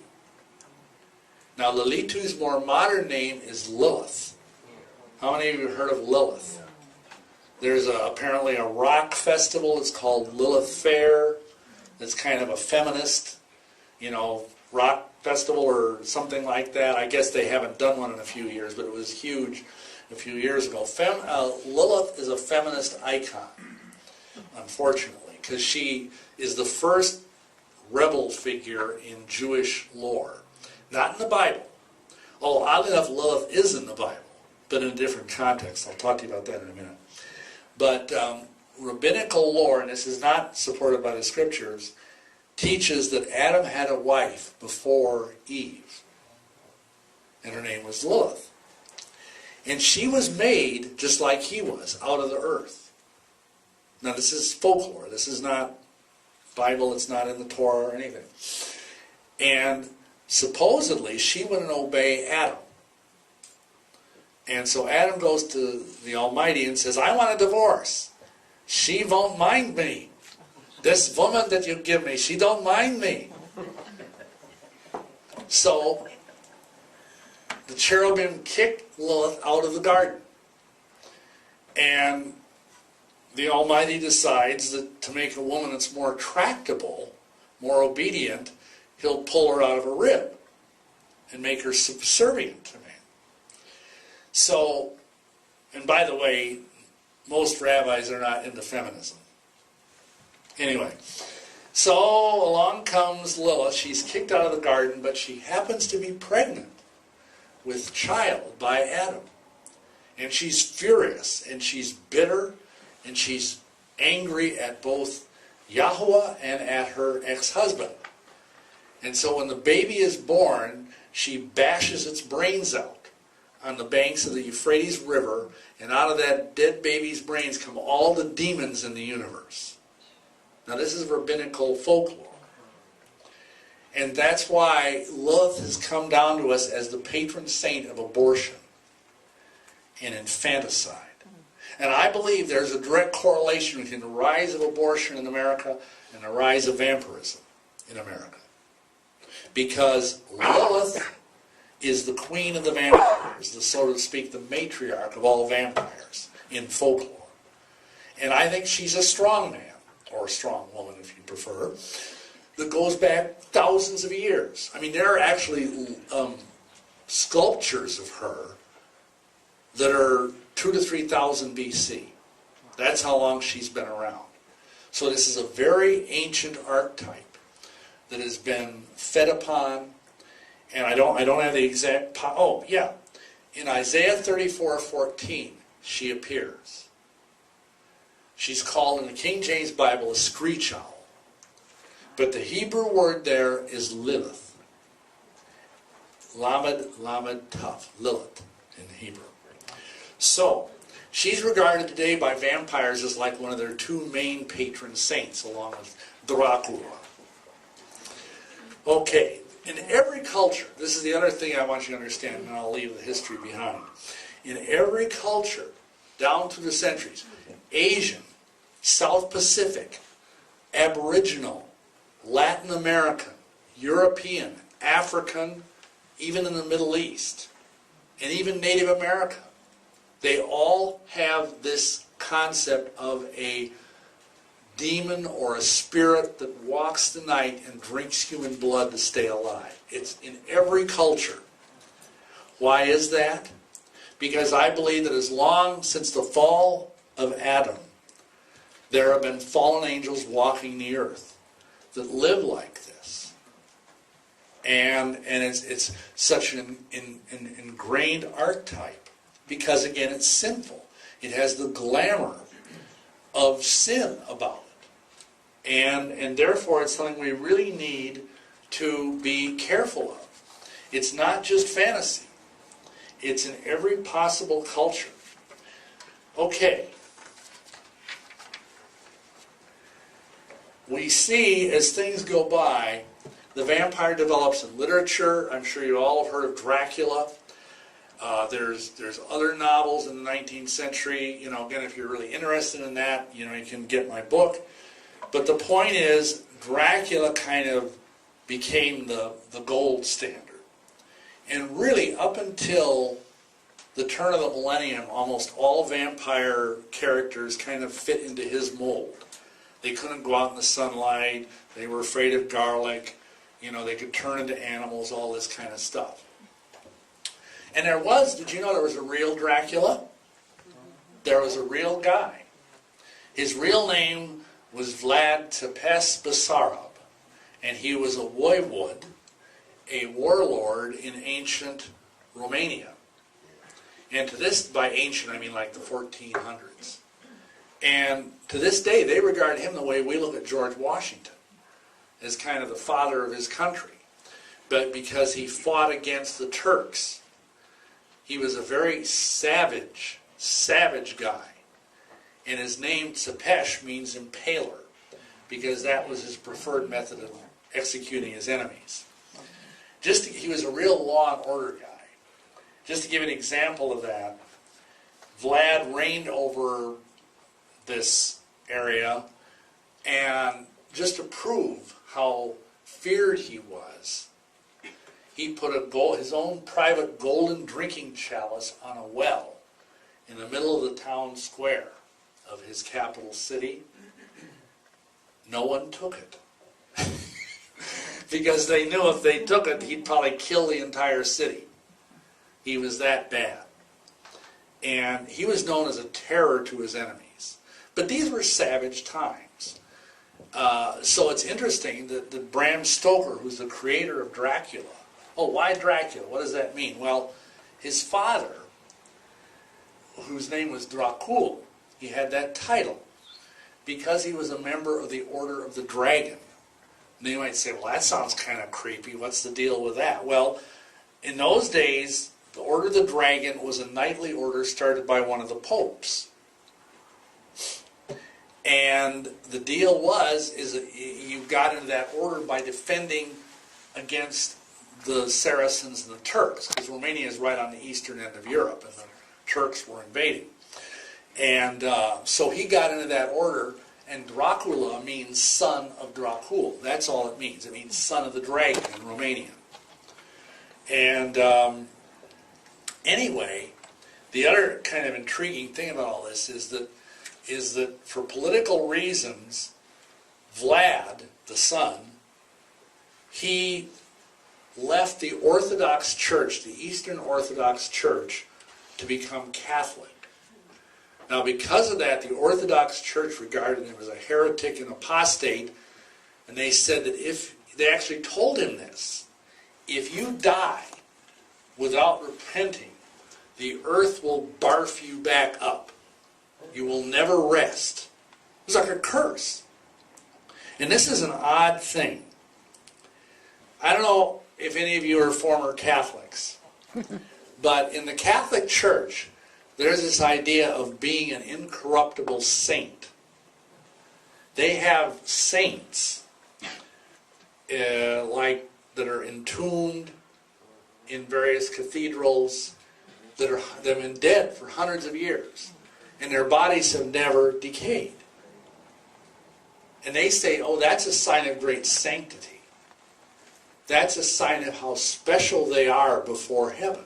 Now Lilitu's more modern name is Lilith. How many of you have heard of Lilith? There's apparently a rock festival, it's called Lilith Fair. It's kind of a feminist, rock festival or something like that. I guess they haven't done one in a few years, but it was huge a few years ago. Lilith is a feminist icon, unfortunately, because she is the first rebel figure in Jewish lore. Not in the Bible. Oh, oddly enough, Lilith is in the Bible, but in a different context. I'll talk to you about that in a minute. But rabbinical lore, and this is not supported by the scriptures, teaches that Adam had a wife before Eve, and her name was Lilith. And she was made just like he was, out of the earth. Now this is folklore, this is not Bible, it's not in the Torah or anything. And supposedly she wouldn't obey Adam. And so Adam goes to the Almighty and says, I want a divorce. She won't mind me. This woman that you give me, she don't mind me. So the cherubim kicked Lilith out of the garden. And the Almighty decides that to make a woman that's more tractable, more obedient, he'll pull her out of a rib and make her subservient to man. So, and by the way, most rabbis are not into feminism. Anyway, so along comes Lilith. She's kicked out of the garden, but she happens to be pregnant with child by Adam. And she's furious, and she's bitter, and she's angry at both Yahweh and at her ex-husband. And so when the baby is born, she bashes its brains out on the banks of the Euphrates River, and out of that dead baby's brains come all the demons in the universe. Now this is rabbinical folklore. And that's why Lilith has come down to us as the patron saint of abortion and infanticide. And I believe there's a direct correlation between the rise of abortion in America and the rise of vampirism in America. Because Lilith is the queen of the vampires, the, so to speak, the matriarch of all vampires in folklore. And I think she's a strong man, or a strong woman if you prefer, that goes back thousands of years. I mean, there are actually sculptures of her that are 2,000 to 3,000 BC. That's how long she's been around. So this is a very ancient archetype that has been fed upon, and I don't have the exact. Oh yeah, in Isaiah 34:14, she appears. She's called in the King James Bible a screech owl, but the Hebrew word there is Lilith. Lamed Tav, Lilith in Hebrew. So she's regarded today by vampires as like one of their two main patron saints, along with Dracula. Okay, in every culture, this is the other thing I want you to understand, and I'll leave the history behind. In every culture, down through the centuries, Asian, South Pacific, Aboriginal, Latin American, European, African, even in the Middle East, and even Native American, they all have this concept of a demon or a spirit that walks the night and drinks human blood to stay alive. It's in every culture. Why is that? Because I believe that as long since the fall of Adam, there have been fallen angels walking the earth that live like this. And it's such an ingrained archetype because, again, it's sinful. It has the glamour of sin about it. And therefore, it's something we really need to be careful of. It's not just fantasy. It's in every possible culture. Okay. We see, as things go by, the vampire develops in literature. I'm sure you all have heard of Dracula. There's other novels in the 19th century. Again, if you're really interested in that, you can get my book. But the point is, Dracula kind of became the gold standard. And really, up until the turn of the millennium, almost all vampire characters kind of fit into his mold. They couldn't go out in the sunlight. They were afraid of garlic. They could turn into animals, all this kind of stuff. And did you know there was a real Dracula? There was a real guy. His real name was Vlad Tepes Basarab, and he was a voivod, a warlord in ancient Romania. And to this, by ancient, I mean like the 1400s. And to this day, they regard him the way we look at George Washington, as kind of the father of his country. But because he fought against the Turks, he was a very savage guy. And his name, Tsepesh, means impaler, because that was his preferred method of executing his enemies. He was a real law and order guy. Just to give an example of that, Vlad reigned over this area, and just to prove how feared he was, he put his own private golden drinking chalice on a well in the middle of the town square of his capital city. No one took it. Because they knew if they took it, he'd probably kill the entire city. He was that bad. And he was known as a terror to his enemies. But these were savage times. So it's interesting that Bram Stoker, who's the creator of Dracula, why Dracula? What does that mean? Well, his father, whose name was Dracul, he had that title because he was a member of the Order of the Dragon. And you might say, well, that sounds kind of creepy. What's the deal with that? Well, in those days, the Order of the Dragon was a knightly order started by one of the popes. And the deal is that you got into that order by defending against the Saracens and the Turks, because Romania is right on the eastern end of Europe, and the Turks were invading. And so he got into that order, and Dracula means son of Dracul. That's all it means. It means son of the dragon in Romanian. And anyway, the other kind of intriguing thing about all this is that for political reasons, Vlad, the son, he left the Orthodox Church, the Eastern Orthodox Church, to become Catholic. Now, because of that, the Orthodox Church regarded him as a heretic and apostate, and they said that they actually told him this, if you die without repenting, the earth will barf you back up. You will never rest. It's like a curse. And this is an odd thing. I don't know if any of you are former Catholics, but in the Catholic Church, there's this idea of being an incorruptible saint. They have saints that are entombed in various cathedrals that have been dead for hundreds of years, and their bodies have never decayed. And they say, that's a sign of great sanctity. That's a sign of how special they are before heaven.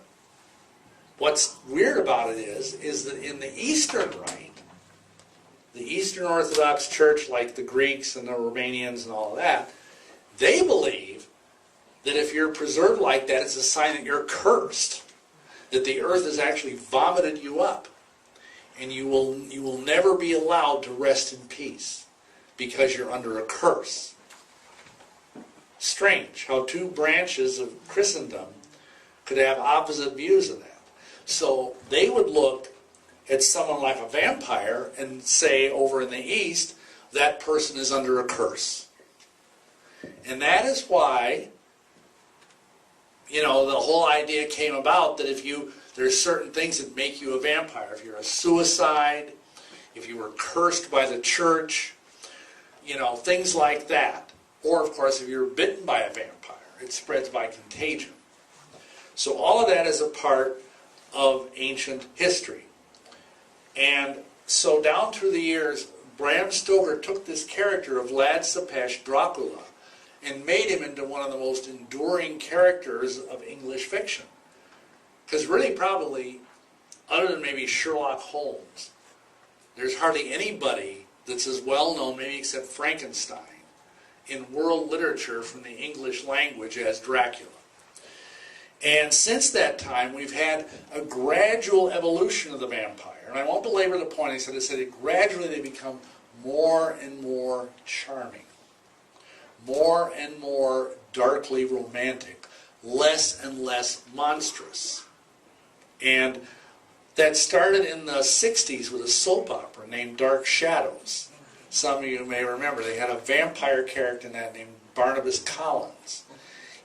What's weird about it is that in the Eastern Rite, the Eastern Orthodox Church, like the Greeks and the Romanians and all of that, they believe that if you're preserved like that, it's a sign that you're cursed. that the earth has actually vomited you up, and you will never be allowed to rest in peace because you're under a curse. Strange how two branches of Christendom could have opposite views of that. So they would look at someone like a vampire and say over in the East, that person is under a curse. And that is why, the whole idea came about that there's certain things that make you a vampire. If you're a suicide, if you were cursed by the church, things like that. Or, of course, if you're bitten by a vampire, it spreads by contagion. So all of that is a part of ancient history. And so down through the years, Bram Stoker took this character of Vlad Tepes, Dracula, and made him into one of the most enduring characters of English fiction. Because really, probably, other than maybe Sherlock Holmes, there's hardly anybody that's as well known, maybe except Frankenstein, in world literature from the English language as Dracula. And since that time, we've had a gradual evolution of the vampire. And I won't belabor the point. I said that gradually they become more and more charming, more and more darkly romantic, less and less monstrous. And that started in the 60s with a soap opera named Dark Shadows. Some of you may remember they had a vampire character in that named Barnabas Collins.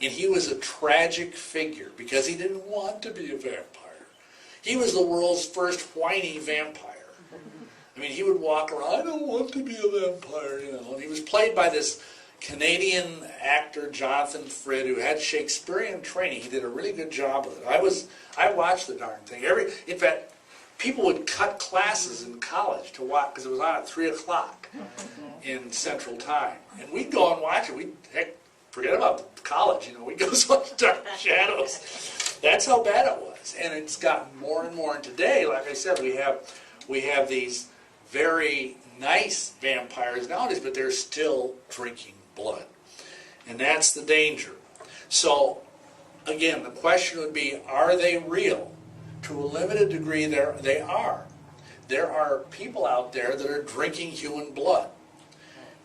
And he was a tragic figure because he didn't want to be a vampire. He was the world's first whiny vampire. I mean, he would walk around, I don't want to be a vampire, And he was played by this Canadian actor, Jonathan Frid, who had Shakespearean training. He did a really good job with it. I watched the darn thing. In fact, people would cut classes in college to watch because it was on at 3 o'clock in Central Time. And we'd go and watch it. Forget about college, we'd go watch Dark Shadows. That's how bad it was. And it's gotten more and more. And today, like I said, we have these very nice vampires nowadays, but they're still drinking blood. And that's the danger. So, again, the question would be, are they real? To a limited degree, they are. There are people out there that are drinking human blood.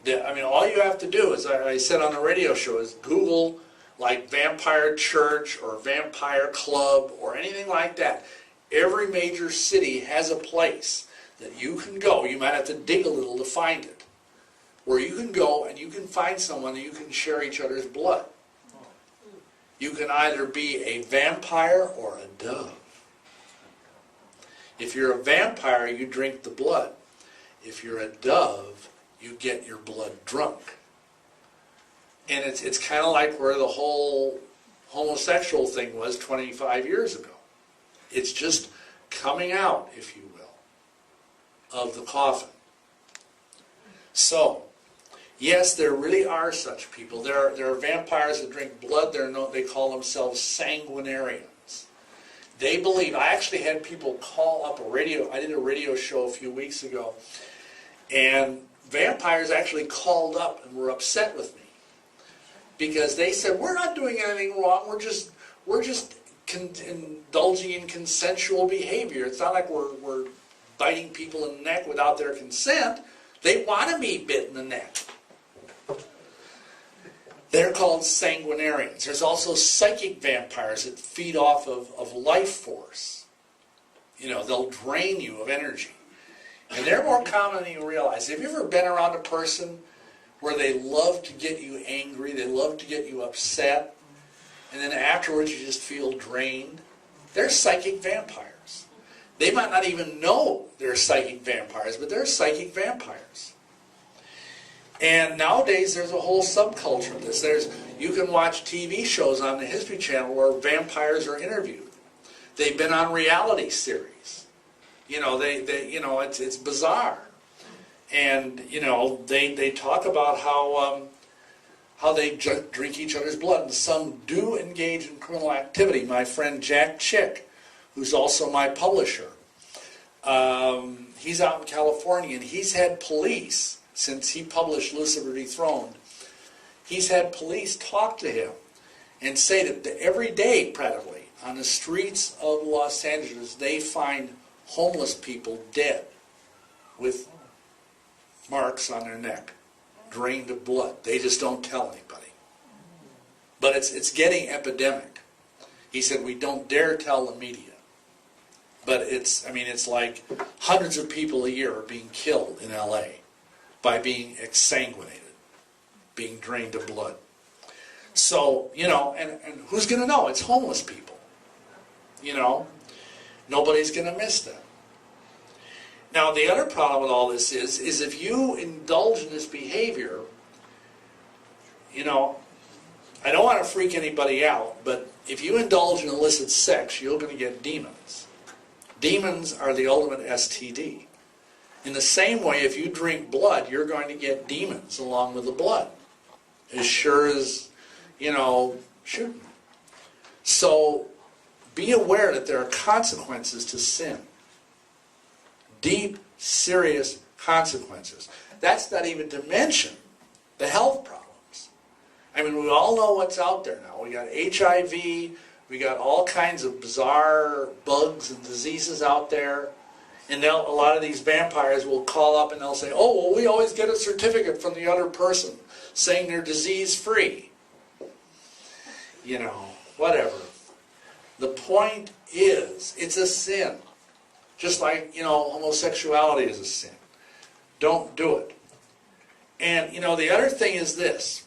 All you have to do, as I said on the radio show, is Google like vampire church or vampire club or anything like that. Every major city has a place that you can go. You might have to dig a little to find it. Where you can go and you can find someone and you can share each other's blood. You can either be a vampire or a dove. If you're a vampire, you drink the blood. If you're a dove, you get your blood drunk. And it's kind of like where the whole homosexual thing was 25 years ago. It's just coming out, if you will, of the coffin. So, yes, there really are such people. There are vampires that drink blood. They call themselves sanguinarians. They believe, I actually had people call up I did a radio show a few weeks ago, and vampires actually called up and were upset with me because they said, we're not doing anything wrong, we're just indulging in consensual behavior. It's not like we're biting people in the neck without their consent. They want to be bit in the neck. They're called sanguinarians. There's also psychic vampires that feed off of life force. They'll drain you of energy. And they're more common than you realize. Have you ever been around a person where they love to get you angry, they love to get you upset, and then afterwards you just feel drained? They're psychic vampires. They might not even know they're psychic vampires, but they're psychic vampires. And nowadays there's a whole subculture of this. You can watch TV shows on the History Channel where vampires are interviewed. They've been on reality series. It's bizarre. And, they talk about how they drink each other's blood. And some do engage in criminal activity. My friend Jack Chick, who's also my publisher, he's out in California, and he's had police, since he published Lucifer Dethroned, he's had police talk to him and say that every day, practically, on the streets of Los Angeles, they find homeless people dead with marks on their neck, drained of blood. They just don't tell anybody. But it's getting epidemic. He said, we don't dare tell the media. But it's like hundreds of people a year are being killed in LA by being exsanguinated, being drained of blood. So, and who's going to know? It's homeless people. Nobody's going to miss them. Now, the other problem with all this is if you indulge in this behavior, I don't want to freak anybody out, but if you indulge in illicit sex, you're going to get demons. Demons are the ultimate STD. In the same way, if you drink blood, you're going to get demons along with the blood. As sure as, shooting. So, be aware that there are consequences to sin. Deep, serious consequences. That's not even to mention the health problems. We all know what's out there now. We got HIV, we got all kinds of bizarre bugs and diseases out there. And a lot of these vampires will call up and they'll say, oh, well, we always get a certificate from the other person saying they're disease-free. Whatever. The point is, it's a sin. Just like, homosexuality is a sin. Don't do it. And, the other thing is this.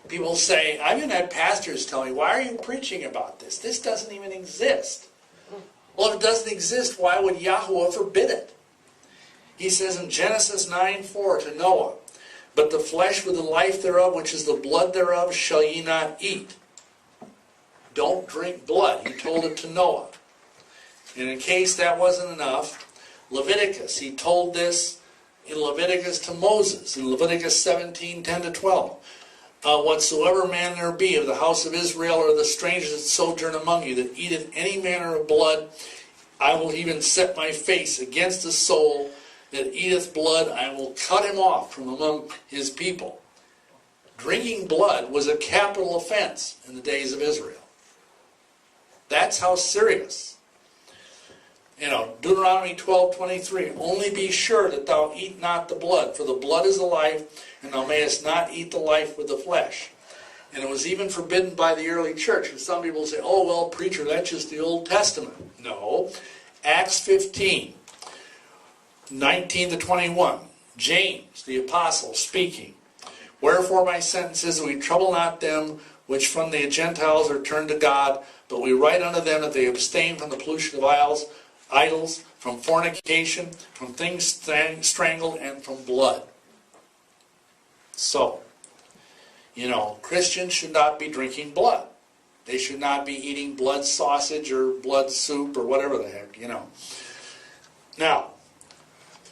People say, I've even had pastors tell me, why are you preaching about this? This doesn't even exist. Well, if it doesn't exist, why would Yahweh forbid it? He says in Genesis 9:4 to Noah, but the flesh with the life thereof, which is the blood thereof, shall ye not eat. Don't drink blood. He told it to Noah. And in case that wasn't enough, Leviticus, he told this in Leviticus to Moses, in Leviticus 17:10-12. Whatsoever man there be of the house of Israel or the strangers that sojourn among you that eateth any manner of blood, I will even set my face against the soul that eateth blood. I will cut him off from among his people. Drinking blood was a capital offense in the days of Israel. That's how serious. Deuteronomy 12:23, only be sure that thou eat not the blood, for the blood is the life, and thou mayest not eat the life with the flesh. And it was even forbidden by the early church. And some people say, oh, well, preacher, that's just the Old Testament. No. Acts 15:19-21, James, the apostle, speaking. Wherefore my sentence is, we trouble not them which from the Gentiles are turned to God, but we write unto them that they abstain from the pollution of idols, from fornication, from things strangled, and from blood. So, Christians should not be drinking blood. They should not be eating blood sausage or blood soup or whatever the heck, Now,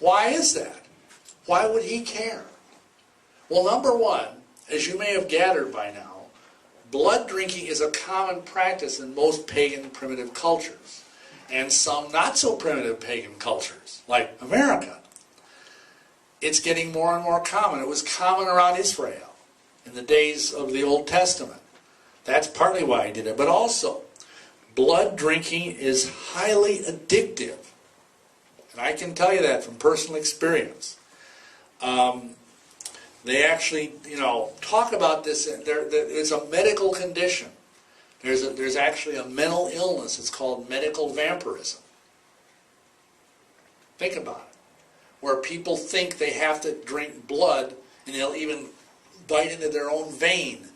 why is that? Why would he care? Well, number one, as you may have gathered by now, blood drinking is a common practice in most pagan primitive cultures. And some not so primitive pagan cultures, like America. It's getting more and more common. It was common around Israel in the days of the Old Testament. That's partly why I did it. But also, blood drinking is highly addictive. And I can tell you that from personal experience. They actually, talk about this. It's a medical condition. There's actually a mental illness. It's called medical vampirism. Think about it. Where people think they have to drink blood, and they'll even bite into their own vein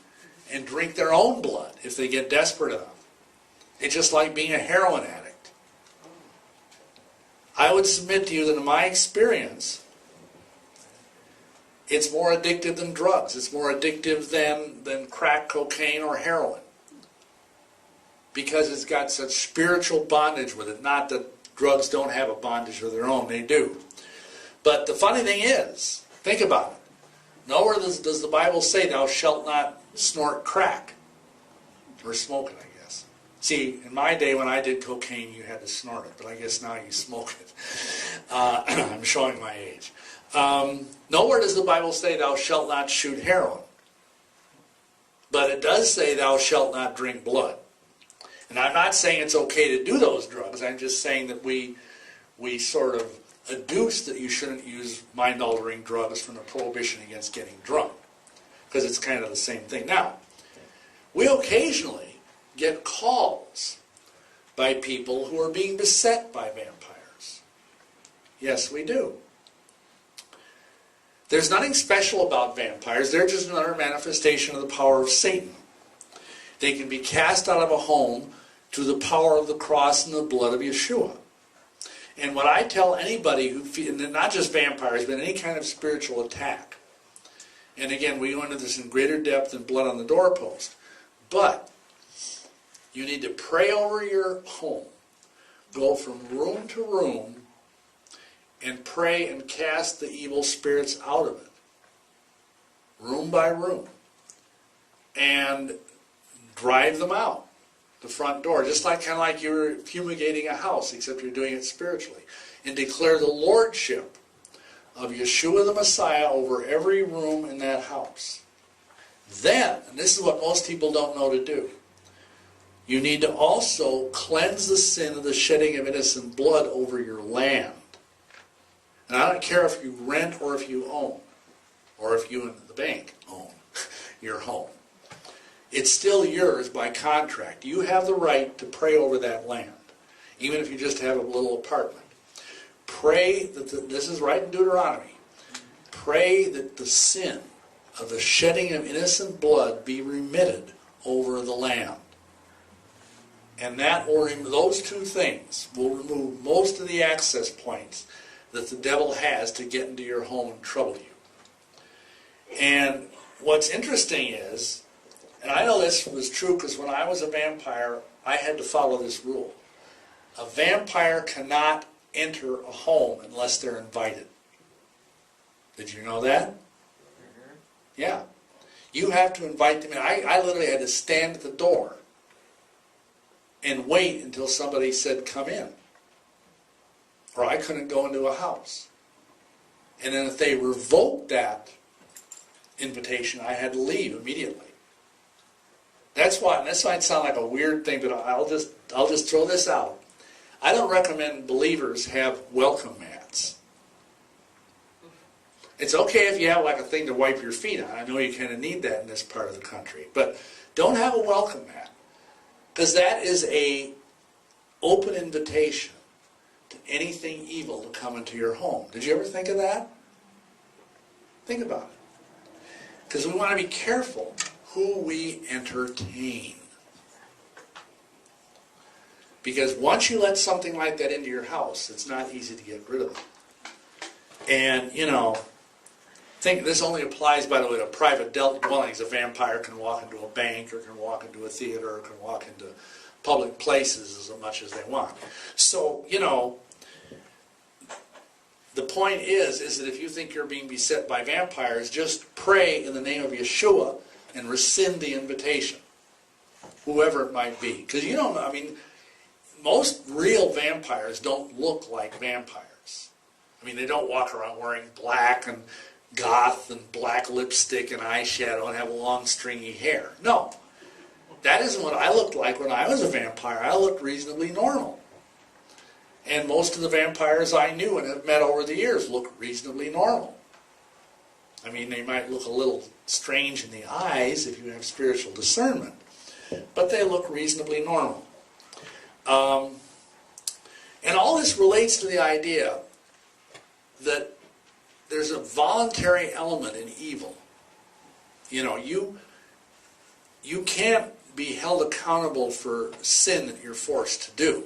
and drink their own blood if they get desperate enough. It's just like being a heroin addict. I would submit to you that in my experience, it's more addictive than drugs. It's more addictive than crack cocaine or heroin. Because it's got such spiritual bondage with it. Not that drugs don't have a bondage of their own, they do. But the funny thing is, think about it. Nowhere does the Bible say thou shalt not snort crack. Or smoke it, I guess. See, in my day when I did cocaine, you had to snort it. But I guess now you smoke it. I'm showing my age. Nowhere does the Bible say thou shalt not shoot heroin. But it does say thou shalt not drink blood. And I'm not saying it's okay to do those drugs. I'm just saying that we sort of adduce that you shouldn't use mind-altering drugs from the prohibition against getting drunk. Because it's kind of the same thing. Now, we occasionally get calls by people who are being beset by vampires. Yes, we do. There's nothing special about vampires. They're just another manifestation of the power of Satan. They can be cast out of a home through the power of the cross and the blood of Yeshua. And what I tell anybody who, not just vampires, but any kind of spiritual attack, and again, we go into this in greater depth than blood on the doorpost, but you need to pray over your home, go from room to room, and pray and cast the evil spirits out of it, room by room, and drive them out the front door, just like kind of like you're fumigating a house, except you're doing it spiritually, and declare the lordship of Yeshua the Messiah over every room in that house. Then, and this is what most people don't know to do, you need to also cleanse the sin of the shedding of innocent blood over your land. And I don't care if you rent or if you own, or if you and the bank own your home. It's still yours by contract. You have the right to pray over that land, even if you just have a little apartment. Pray that this is right in Deuteronomy. Pray that the sin of the shedding of innocent blood be remitted over the land. And that will those two things will remove most of the access points that the devil has to get into your home and trouble you. And what's interesting is, and I know this was true because when I was a vampire, I had to follow this rule. A vampire cannot enter a home unless they're invited. Did you know that? Mm-hmm. Yeah. You have to invite them in. I literally had to stand at the door and wait until somebody said, come in. Or I couldn't go into a house. And then if they revoked that invitation, I had to leave immediately. That's why, and this might sound like a weird thing, but I'll just throw this out. I don't recommend believers have welcome mats. It's okay if you have like a thing to wipe your feet on. I know you kind of need that in this part of the country. But don't have a welcome mat. Because that is an open invitation to anything evil to come into your home. Did you ever think of that? Think about it. Because we want to be careful who we entertain. Because once you let something like that into your house, it's not easy to get rid of it. And, you know, think this only applies, by the way, to private dwellings. A vampire can walk into a bank, or can walk into a theater, or can walk into public places as much as they want. So, you know, the point is that if you think you're being beset by vampires, just pray in the name of Yeshua and rescind the invitation, whoever it might be. Because you don't know, I mean, most real vampires don't look like vampires. I mean, they don't walk around wearing black and goth and black lipstick and eyeshadow and have long stringy hair. No, that isn't what I looked like when I was a vampire. I looked reasonably normal. And most of the vampires I knew and have met over the years look reasonably normal. I mean, they might look a little strange in the eyes if you have spiritual discernment, but they look reasonably normal. And all this relates to the idea that there's a voluntary element in evil. You know, you can't be held accountable for sin that you're forced to do.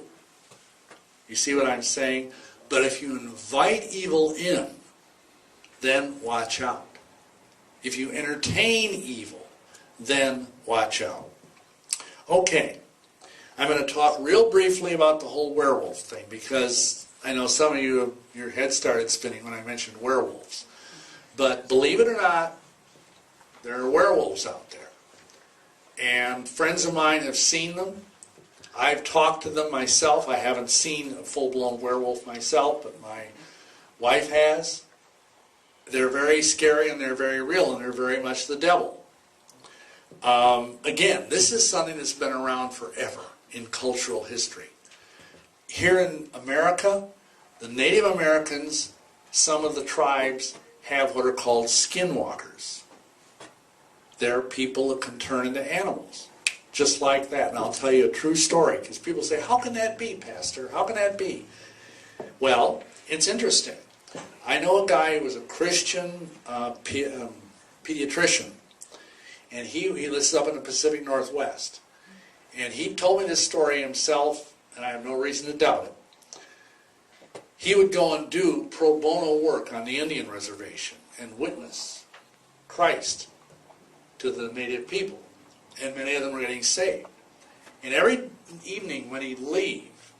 You see what I'm saying? But if you invite evil in, then watch out. If you entertain evil, then watch out. Okay, I'm going to talk real briefly about the whole werewolf thing, because I know some of you, your head started spinning when I mentioned werewolves. But believe it or not, there are werewolves out there. And friends of mine have seen them. I've talked to them myself. I haven't seen a full-blown werewolf myself, but my wife has. They're very scary and they're very real and they're very much the devil. Again, this is something that's been around forever in cultural history. Here in America, the Native Americans, some of the tribes have what are called skinwalkers. They're people that can turn into animals, just like that. And I'll tell you a true story, because people say, how can that be, Pastor? How can that be? Well, it's interesting. I know a guy who was a Christian pediatrician, and he lives up in the Pacific Northwest. And he told me this story himself, and I have no reason to doubt it. He would go and do pro bono work on the Indian reservation and witness Christ to the native people. And many of them were getting saved. And every evening when he'd leave,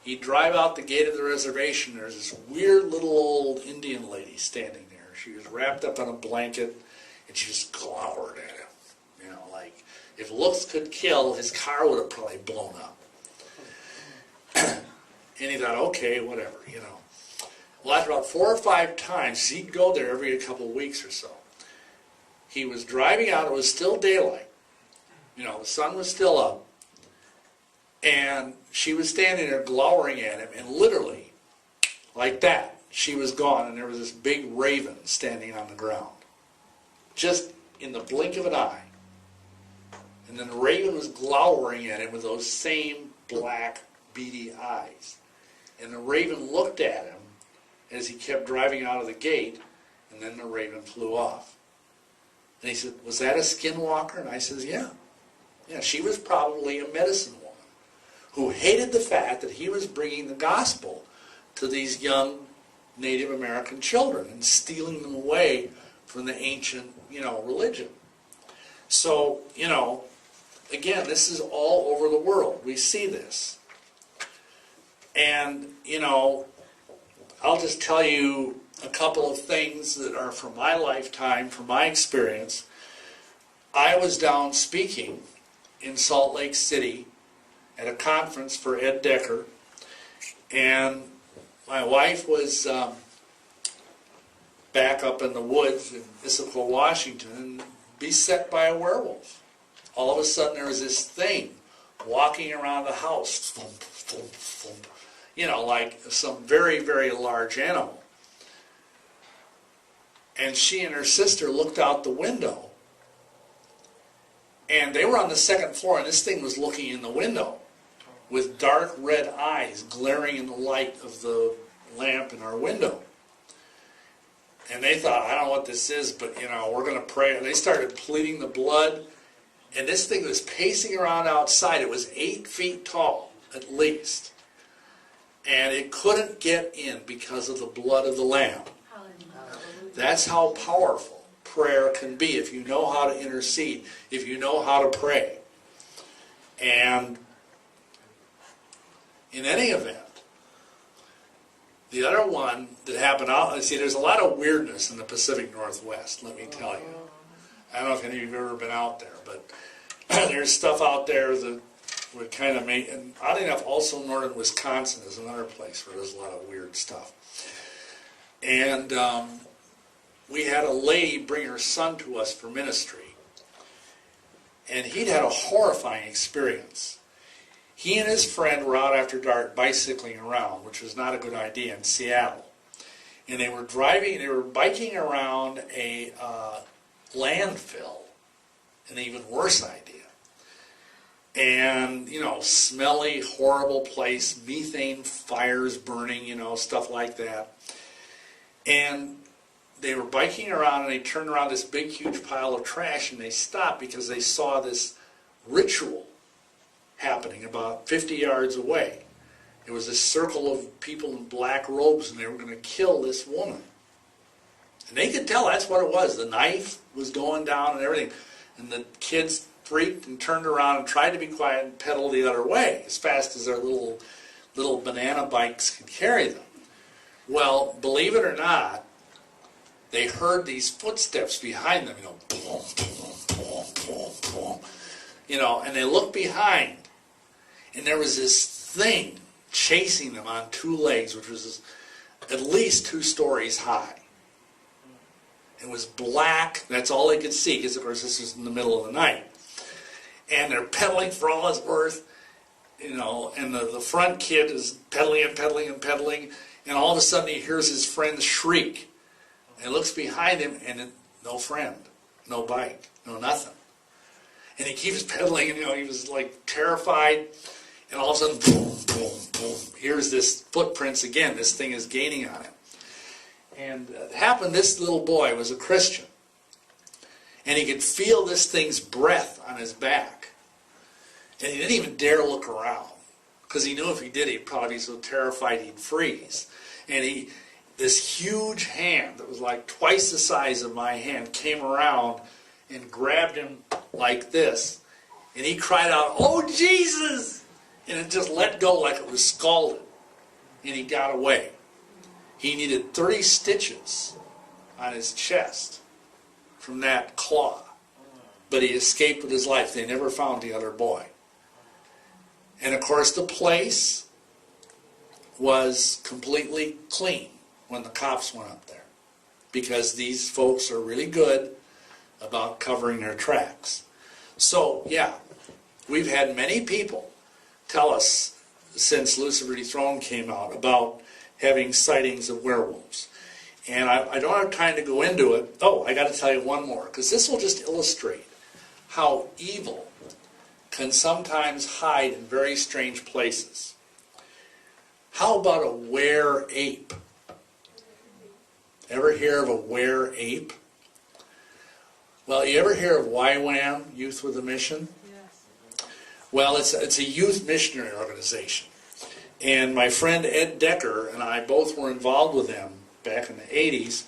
he'd drive out the gate of the reservation. There's this weird little old Indian lady standing there. She was wrapped up in a blanket, and she just glowered at him. You know, like, if looks could kill, his car would have probably blown up. And he thought, okay, whatever, you know. Well, after about 4 or 5 times, he'd go there every couple of weeks or so. He was driving out, it was still daylight. You know, the sun was still up. And she was standing there glowering at him, and literally, like that, she was gone, and there was this big raven standing on the ground. Just in the blink of an eye. And then the raven was glowering at him with those same black, beady eyes. And the raven looked at him as he kept driving out of the gate, and then the raven flew off. And he said, was that a skinwalker? And I says, yeah. Yeah, she was probably a medicine woman who hated the fact that he was bringing the gospel to these young Native American children and stealing them away from the ancient, religion. So, again, this is all over the world. We see this. And, I'll just tell you a couple of things that are from my lifetime, from my experience. I was down speaking in Salt Lake City at a conference for Ed Decker, and my wife was back up in the woods in Issaquah, Washington, and beset by a werewolf. All of a sudden there was this thing walking around the house, thump, thump, thump, like some very, very large animal. And she and her sister looked out the window, and they were on the second floor, and this thing was looking in the window with dark red eyes glaring in the light of the lamp in our window. And they thought, I don't know what this is, but, we're going to pray. And they started pleading the blood, and this thing was pacing around outside. It was 8 feet tall, at least. And it couldn't get in because of the blood of the Lamb. That's how powerful prayer can be if you know how to intercede, if you know how to pray. And in any event, the other one that happened out, there's a lot of weirdness in the Pacific Northwest, let me tell you. I don't know if any of you have ever been out there, but there's stuff out there that would kind of make, and oddly enough, also northern Wisconsin is another place where there's a lot of weird stuff. And we had a lady bring her son to us for ministry, and he'd had a horrifying experience. He and his friend were out after dark bicycling around, which was not a good idea in Seattle. And they were biking around a landfill, an even worse idea. And, smelly, horrible place, methane fires burning, stuff like that. And they were biking around, and they turned around this big, huge pile of trash, and they stopped because they saw this ritual happening about 50 yards away. It was this circle of people in black robes, and they were going to kill this woman. And they could tell that's what it was. The knife was going down and everything. And the kids freaked and turned around and tried to be quiet and pedaled the other way as fast as their little banana bikes could carry them. Well, believe it or not, they heard these footsteps behind them, boom, boom, boom, boom, boom, and they looked behind, and there was this thing chasing them on 2 legs, which was at least 2 stories high. It was black. That's all they could see, because, of course, this was in the middle of the night. and they're pedaling for all it's worth, you know, and the front kid is pedaling and pedaling and pedaling, and all of a sudden he hears his friend shriek, and looks behind him, and no friend, no bike, no nothing. And he keeps pedaling, and, you know, he was like terrified, and all of a sudden, boom, boom, boom, here's this footprints again. This thing is gaining on him. And it happened, this little boy was a Christian, and he could feel this thing's breath on his back. And he didn't even dare look around, because he knew if he did, he'd probably be so terrified he'd freeze. And this huge hand that was like twice the size of my hand came around and grabbed him like this. And he cried out, "Oh, Jesus!" And it just let go like it was scalded. And he got away. He needed 30 stitches on his chest from that claw. But he escaped with his life. They never found the other boy. And of course the place was completely clean when the cops went up there, because these folks are really good about covering their tracks. So yeah, we've had many people tell us since Lucifer Dethroned came out about having sightings of werewolves. And I don't have time to go into it. Oh, I got to tell you one more, because this will just illustrate how evil can sometimes hide in very strange places. How about a were-ape? Ever hear of a were-ape? Well, you ever hear of YWAM, Youth with a Mission? Yes. Well, it's a youth missionary organization. And my friend Ed Decker and I both were involved with them back in the 80s.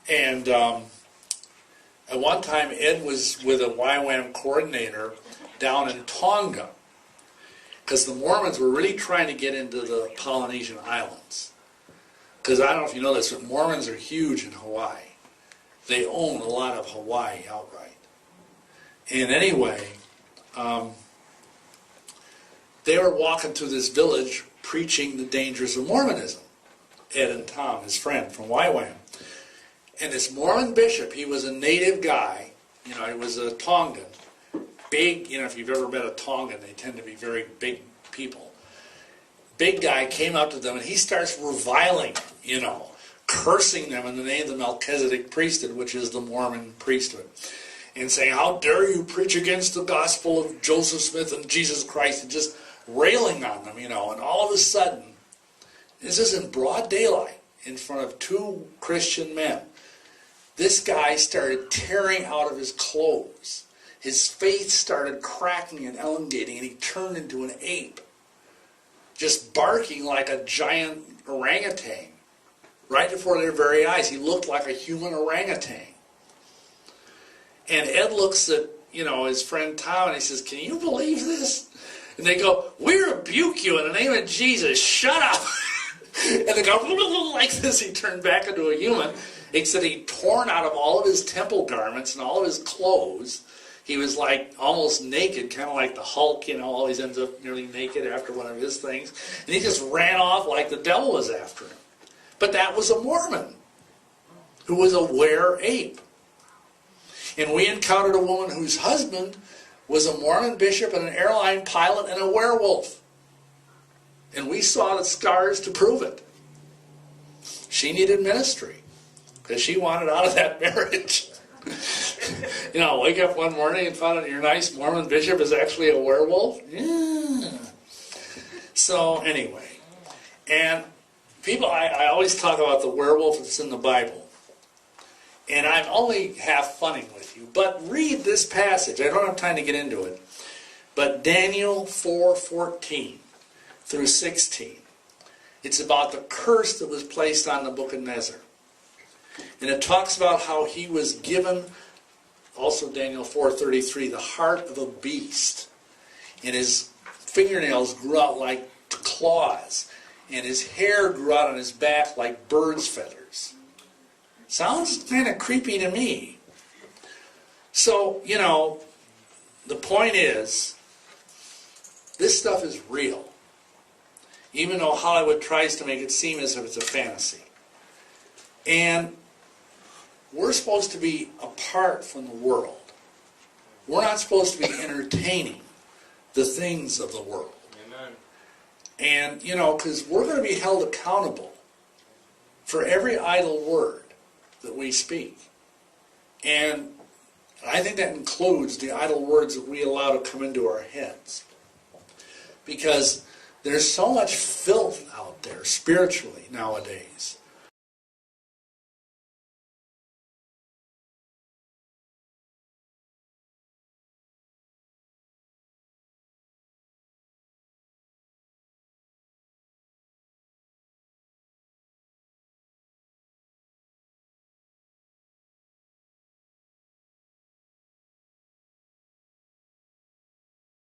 And at one time, Ed was with a YWAM coordinator down in Tonga, because the Mormons were really trying to get into the Polynesian islands. Because I don't know if you know this, but Mormons are huge in Hawaii. They own a lot of Hawaii outright. And anyway, they were walking through this village preaching the dangers of Mormonism. Ed and Tom, his friend from YWAM. And this Mormon bishop, he was a native guy, you know, he was a Tongan. Big, you know, if you've ever met a Tongan, they tend to be very big people. Big guy came up to them and he starts reviling, you know, cursing them in the name of the Melchizedek priesthood, which is the Mormon priesthood, and saying, "How dare you preach against the gospel of Joseph Smith and Jesus Christ," and just railing on them, you know. And all of a sudden, this is in broad daylight in front of two Christian men, this guy started tearing out of his clothes. His face started cracking and elongating, and he turned into an ape, just barking like a giant orangutan right before their very eyes. He looked like a human orangutan. And Ed looks at, you know, his friend Tom, and he says, "Can you believe this?" And they go, "We rebuke you in the name of Jesus, shut up." And they go, like this. He turned back into a human, except he torn out of all of his temple garments and all of his clothes. He was like almost naked, kind of like the Hulk, you know, always ends up nearly naked after one of his things. And he just ran off like the devil was after him. But that was a Mormon who was a were-ape. And we encountered a woman whose husband was a Mormon bishop and an airline pilot and a werewolf. And we saw the scars to prove it. She needed ministry because she wanted out of that marriage. You know, wake up one morning and find out your nice Mormon bishop is actually a werewolf. Yeah. So anyway, and people, I always talk about the werewolf that's in the Bible. And I'm only half funning with you, but read this passage. I don't have time to get into it. But Daniel 4:14 through 16. It's about the curse that was placed on the book of Nezer. And it talks about how he was given, also Daniel 4:33, the heart of a beast. And his fingernails grew out like claws. And his hair grew out on his back like bird's feathers. Sounds kind of creepy to me. So, you know, the point is, this stuff is real. Even though Hollywood tries to make it seem as if it's a fantasy. And we're supposed to be apart from the world. We're not supposed to be entertaining the things of the world. Amen. And, because we're going to be held accountable for every idle word that we speak. And I think that includes the idle words that we allow to come into our heads. Because there's so much filth out there spiritually nowadays.